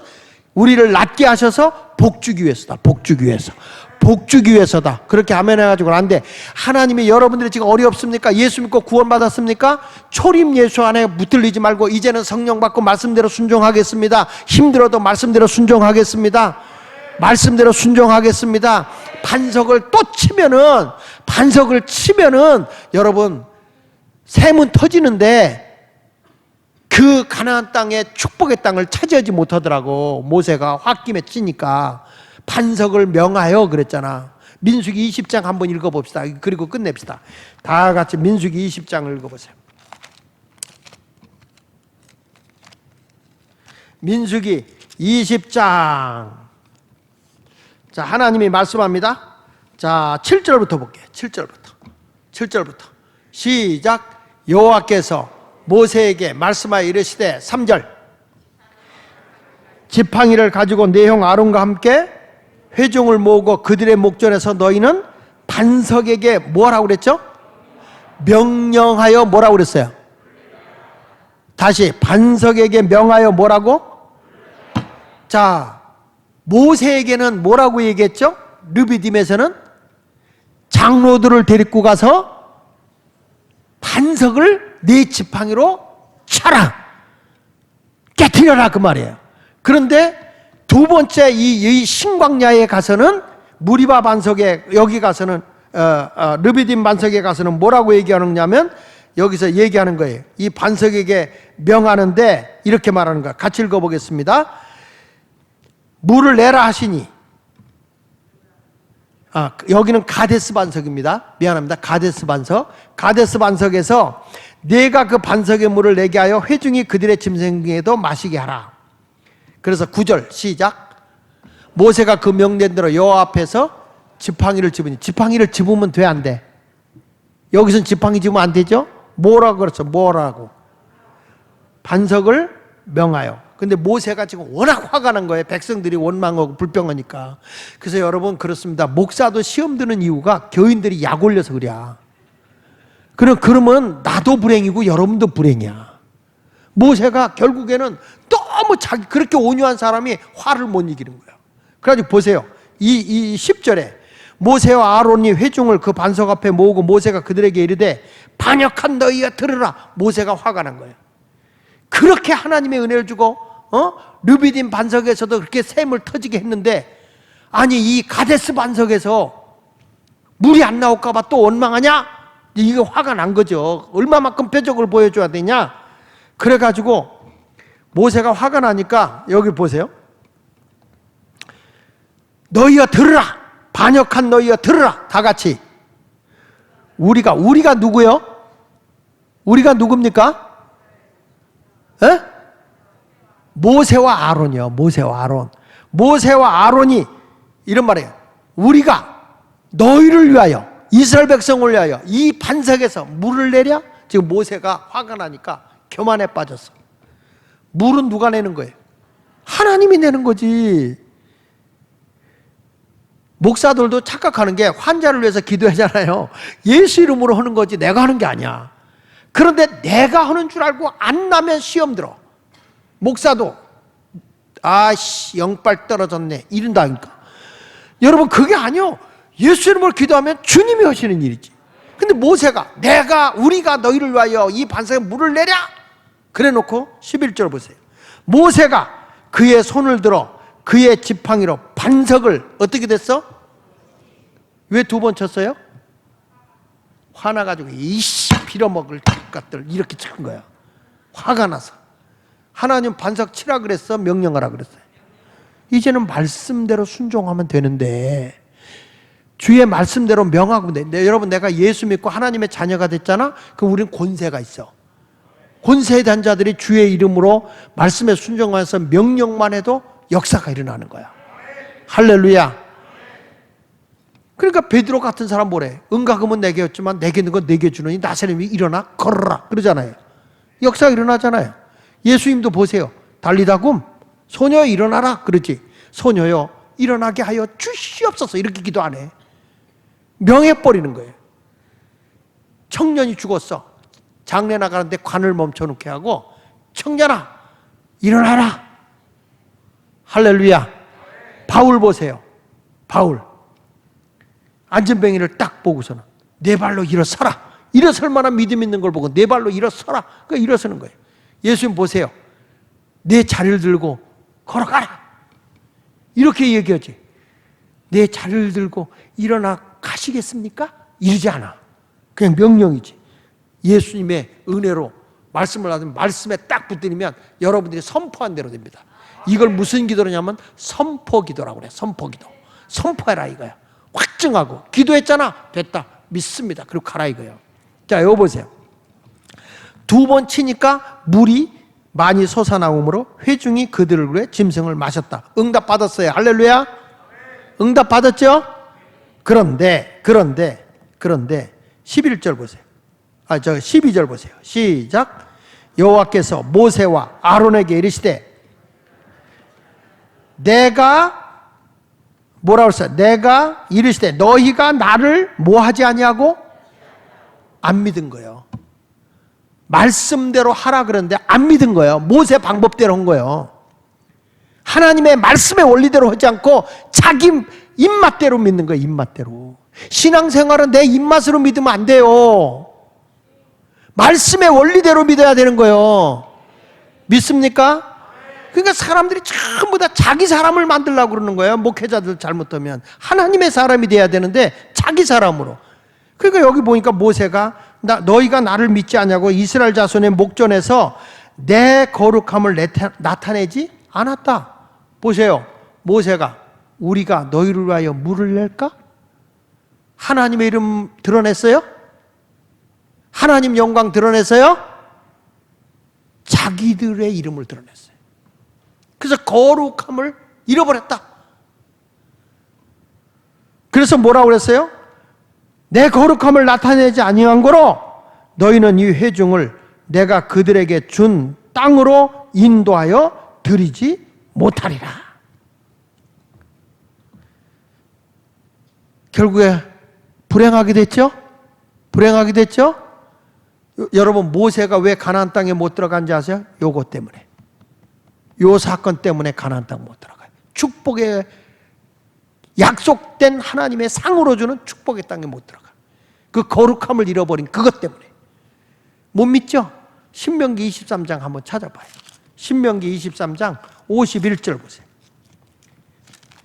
우리를 낫게 하셔서 복주기 위해서다. 복주기 위해서. 복주기 위해서다. 그렇게 아멘 해가지고는 안 돼. 하나님이 여러분들이 지금 어렵습니까? 예수 믿고 구원받았습니까? 초림 예수 안에 붙들리지 말고 이제는 성령 받고 말씀대로 순종하겠습니다. 힘들어도 말씀대로 순종하겠습니다. 말씀대로 순종하겠습니다. 반석을 또 치면은, 반석을 치면은 여러분 샘은 터지는데 그 가나안 땅의 축복의 땅을 차지하지 못하더라고. 모세가 홧김에 치니까. 반석을 명하여 그랬잖아. 민수기 20장 한번 읽어봅시다. 그리고 끝냅시다. 다 같이 민수기 20장을 읽어보세요. 민수기 20장. 자, 하나님이 말씀합니다. 자, 7절부터 볼게요. 7절부터 시작. 여호와께서 모세에게 말씀하여 이르시되 3절 지팡이를 가지고 네 형 아론과 함께 회중을 모으고 그들의 목전에서 너희는 반석에게 뭐라고 그랬죠? 명령하여 뭐라고 그랬어요? 다시 반석에게 명하여 뭐라고? 자, 모세에게는 뭐라고 얘기했죠? 르비딤에서는 장로들을 데리고 가서 반석을 네 지팡이로 쳐라, 깨트려라 그 말이에요. 그런데 두 번째 이 신광야에 가서는 무리바 반석에 여기 가서는 르비딤 반석에 가서는 뭐라고 얘기하느냐면 여기서 얘기하는 거예요. 이 반석에게 명하는데 이렇게 말하는 거야. 같이 읽어보겠습니다. 물을 내라 하시니, 여기는 가데스 반석입니다. 미안합니다. 가데스 반석. 가데스 반석에서 내가 그 반석의 물을 내게 하여 회중이 그들의 짐승에도 마시게 하라. 그래서 9절 시작. 모세가 그 명령대로 여호와 앞에서 지팡이를 집으니, 지팡이를 집으면 돼 안 돼? 여기서는 지팡이 집으면 안 되죠? 뭐라고 그랬어? 뭐라고? 반석을 명하여. 근데 모세가 지금 워낙 화가 난 거예요. 백성들이 원망하고 불평하니까. 그래서 여러분 그렇습니다. 목사도 시험 드는 이유가 교인들이 약 올려서 그래. 그러면 나도 불행이고 여러분도 불행이야. 모세가 결국에는 너무 그렇게 온유한 사람이 화를 못 이기는 거야. 그래가지고 보세요. 이 10절에 모세와 아론이 회중을 그 반석 앞에 모으고 모세가 그들에게 이르되 반역한 너희야 들으라. 모세가 화가 난 거예요. 그렇게 하나님의 은혜를 주고 르비딤 반석에서도 그렇게 샘을 터지게 했는데, 아니 이 가데스 반석에서 물이 안 나올까 봐 또 원망하냐? 이게 화가 난 거죠. 얼마만큼 표적을 보여줘야 되냐? 그래가지고 모세가 화가 나니까 여기 보세요. 너희야 들으라. 반역한 너희야 들으라. 다 같이. 우리가 누구요? 우리가 누굽니까? 에? 모세와 아론이요. 모세와 아론. 모세와 아론이 이런 말이에요. 우리가 너희를 위하여, 이스라엘 백성을 위하여 이 반석에서 물을 내랴? 지금 모세가 화가 나니까 교만에 빠졌어. 물은 누가 내는 거예요? 하나님이 내는 거지. 목사들도 착각하는 게 환자를 위해서 기도하잖아요. 예수 이름으로 하는 거지 내가 하는 게 아니야. 그런데 내가 하는 줄 알고 안 나면 시험 들어. 목사도 아씨 영빨 떨어졌네 이런다니까. 여러분 그게 아니요. 예수 이름으로 기도하면 주님이 하시는 일이지. 근데 모세가 우리가 너희를 위하여 이 반석에 물을 내랴 그래 놓고 11절 보세요. 모세가 그의 손을 들어 그의 지팡이로 반석을 어떻게 됐어? 왜 두 번 쳤어요? 화나가지고 이씨 빌어먹을 것들 이렇게 친 거야. 화가 나서. 하나님 반석 치라 그랬어? 명령하라 그랬어요? 이제는 말씀대로 순종하면 되는데 주의 말씀대로 명하고 돼. 여러분 내가 예수 믿고 하나님의 자녀가 됐잖아? 그럼 우리는 권세가 있어. 권세에 대한 자들이 주의 이름으로 말씀에 순종하면서 명령만 해도 역사가 일어나는 거야. 할렐루야. 그러니까 베드로 같은 사람 뭐래? 은과 금은 내게 였지만 내게 있는 건 내게 주느니 나사렛이 일어나 걸어라 그러잖아요. 역사가 일어나잖아요. 예수님도 보세요. 달리다굼 소녀여 일어나라 그러지. 소녀여 일어나게 하여 주시옵소서. 이렇게 기도 안 해. 명해버리는 거예요. 청년이 죽었어. 장례 나가는데 관을 멈춰놓게 하고, 청년아 일어나라. 할렐루야. 바울 보세요. 바울 안전뱅이를 딱 보고서는 네 발로 일어서라. 일어설 만한 믿음 있는 걸 보고 네 발로 일어서라. 그러니까 일어서는 거예요. 예수님 보세요. 내 자리를 들고 걸어가라. 이렇게 얘기하지. 내 자리를 들고 일어나 가시겠습니까? 이러지 않아. 그냥 명령이지. 예수님의 은혜로 말씀을 받으면 말씀에 딱 붙들면 여러분들이 선포한 대로 됩니다. 이걸 무슨 기도냐면 선포 기도라고 그래. 선포 기도. 선포해라 이거야. 확증하고 기도했잖아. 됐다. 믿습니다. 그리고 가라 이거예요. 자, 이거 보세요. 두 번 치니까 물이 많이 솟아나오므로 회중이 그들 얼굴에 짐승을 마셨다. 응답 받았어요. 할렐루야. 응답 받았죠? 그런데 11절 보세요. 12절 보세요. 시작. 여호와께서 모세와 아론에게 이르시되 내가 뭐라고 했어요? 내가 이르시되 너희가 나를 뭐 하지 아니하고? 안 믿은 거예요. 말씀대로 하라 그러는데 안 믿은 거예요. 모세 방법대로 한 거예요. 하나님의 말씀의 원리대로 하지 않고 자기 입맛대로 믿는 거예요. 입맛대로. 신앙생활은 내 입맛으로 믿으면 안 돼요. 말씀의 원리대로 믿어야 되는 거예요. 믿습니까? 그러니까 사람들이 전부 다 자기 사람을 만들려고 그러는 거예요. 목회자들 잘못하면. 하나님의 사람이 돼야 되는데 자기 사람으로. 그러니까 여기 보니까 모세가 너희가 나를 믿지 않냐고 이스라엘 자손의 목전에서 내 거룩함을 나타내지 않았다. 보세요. 모세가 우리가 너희를 위하여 물을 낼까? 하나님의 이름 드러냈어요? 하나님 영광 드러냈어요? 자기들의 이름을 드러냈어요. 그래서 거룩함을 잃어버렸다. 그래서 뭐라고 그랬어요? 내 거룩함을 나타내지 아니한 거로 너희는 이 회중을 내가 그들에게 준 땅으로 인도하여 드리지 못하리라. 결국에 불행하게 됐죠? 불행하게 됐죠? 여러분 모세가 왜 가나안 땅에 못 들어간지 아세요? 요거 때문에. 요 사건 때문에 가나안 땅 못 들어가요. 축복의 약속된 하나님의 상으로 주는 축복의 땅에 못 들어가. 그 거룩함을 잃어버린 그것 때문에. 못 믿죠? 신명기 23장 한번 찾아봐요. 신명기 23장 51절 보세요.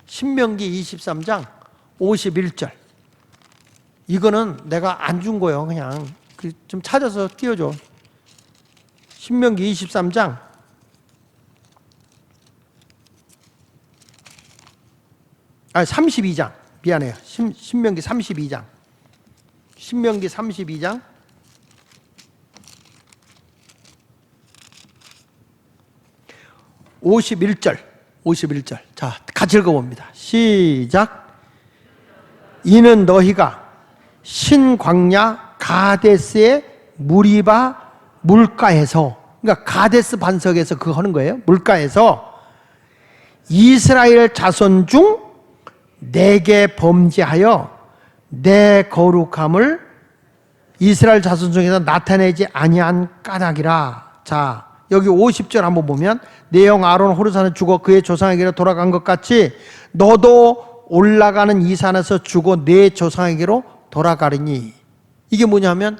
신명기 23장 51절. 이거는 내가 안 준 거예요. 그냥 좀 찾아서 띄워줘. 신명기 23장 32장. 미안해요. 신명기 32장. 신명기 32장 51절. 자, 같이 읽어봅니다. 시작. 이는 너희가 신광야 가데스의 무리바 물가에서, 그러니까 가데스 반석에서 그거 하는 거예요. 물가에서 이스라엘 자손 중 내게 범죄하여 내 거룩함을 이스라엘 자손 중에서 나타내지 아니한 까닭이라. 자, 여기 50절 한번 보면 내 형 아론 호르산에 죽어 그의 조상에게로 돌아간 것 같이 너도 올라가는 이 산에서 죽어 내 조상에게로 돌아가리니. 이게 뭐냐면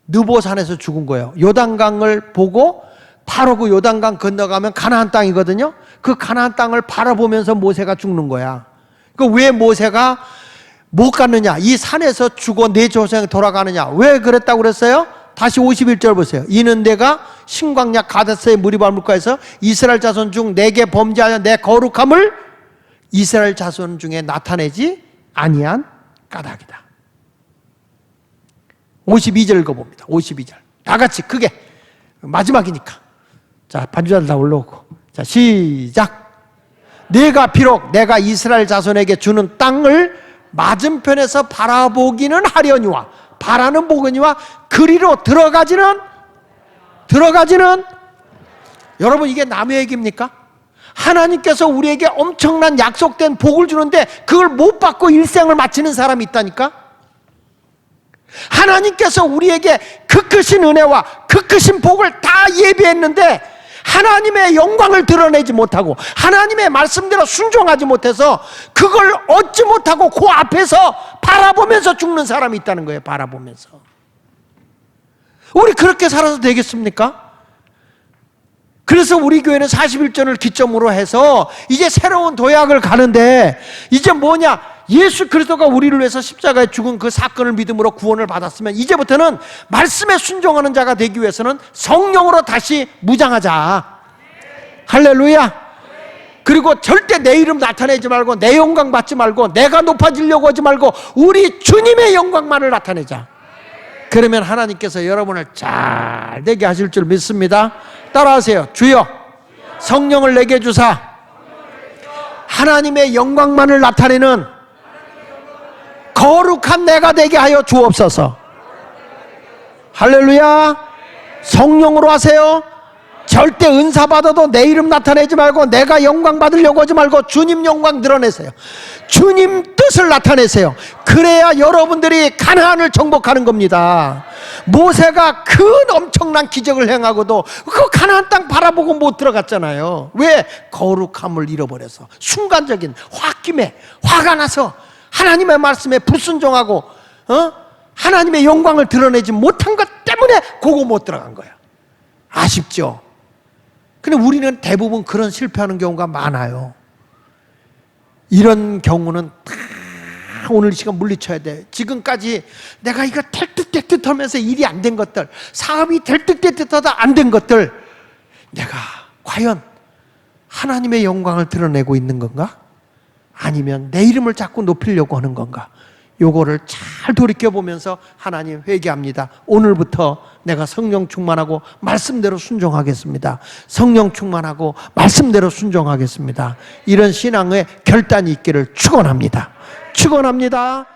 느보산에서 죽은 거예요. 요단강을 보고 바로 그 요단강 건너가면 가나안 땅이거든요. 그 가나안 땅을 바라보면서 모세가 죽는 거야. 그 왜 모세가 못 갔느냐? 이 산에서 죽어 내 조상에 돌아가느냐? 왜 그랬다고 그랬어요? 다시 51절 보세요. 이는 내가 신광야 가데스의 무리바 물가에서 이스라엘 자손 중 내게 범죄하여 내 거룩함을 이스라엘 자손 중에 나타내지 아니한 까닭이다. 52절 읽어봅니다. 52절. 다 같이 크게. 마지막이니까. 자, 반주자들 다 올라오고. 자, 시작. 내가 이스라엘 자손에게 주는 땅을 맞은편에서 바라보기는 하려니와, 바라는 보거니와 그리로 들어가지는. 여러분, 이게 남의 얘기입니까? 하나님께서 우리에게 엄청난 약속된 복을 주는데 그걸 못 받고 일생을 마치는 사람이 있다니까? 하나님께서 우리에게 그 크신 은혜와 그 크신 복을 다 예비했는데 하나님의 영광을 드러내지 못하고 하나님의 말씀대로 순종하지 못해서 그걸 얻지 못하고 그 앞에서 바라보면서 죽는 사람이 있다는 거예요. 바라보면서. 우리 그렇게 살아도 되겠습니까? 그래서 우리 교회는 41전을 기점으로 해서 이제 새로운 도약을 가는데 이제 뭐냐? 예수 그리스도가 우리를 위해서 십자가에 죽은 그 사건을 믿음으로 구원을 받았으면 이제부터는 말씀에 순종하는 자가 되기 위해서는 성령으로 다시 무장하자. 할렐루야. 그리고 절대 내 이름 나타내지 말고 내 영광 받지 말고 내가 높아지려고 하지 말고 우리 주님의 영광만을 나타내자. 그러면 하나님께서 여러분을 잘 되게 하실 줄 믿습니다. 따라하세요. 주여 성령을 내게 주사 하나님의 영광만을 나타내는 거룩한 내가 되게 하여 주옵소서. 할렐루야. 성령으로 하세요. 절대 은사 받아도 내 이름 나타내지 말고 내가 영광 받으려고 하지 말고 주님 영광 드러내세요. 주님 뜻을 나타내세요. 그래야 여러분들이 가나안을 정복하는 겁니다. 모세가 큰 엄청난 기적을 행하고도 그 가나안 땅 바라보고 못 들어갔잖아요. 왜? 거룩함을 잃어버려서 순간적인 홧김에 화가 나서 하나님의 말씀에 불순종하고 하나님의 영광을 드러내지 못한 것 때문에 그거 못 들어간 거예요. 아쉽죠? 근데 우리는 대부분 그런 실패하는 경우가 많아요. 이런 경우는 다 오늘 이 시간 물리쳐야 돼. 지금까지 내가 이거 될 듯 될 듯 하면서 일이 안 된 것들, 사업이 될 듯 될 듯 하다 안 된 것들, 내가 과연 하나님의 영광을 드러내고 있는 건가? 아니면 내 이름을 자꾸 높이려고 하는 건가? 요거를 잘 돌이켜보면서 하나님 회개합니다. 오늘부터 내가 성령 충만하고 말씀대로 순종하겠습니다. 성령 충만하고 말씀대로 순종하겠습니다. 이런 신앙의 결단이 있기를 축원합니다. 축원합니다.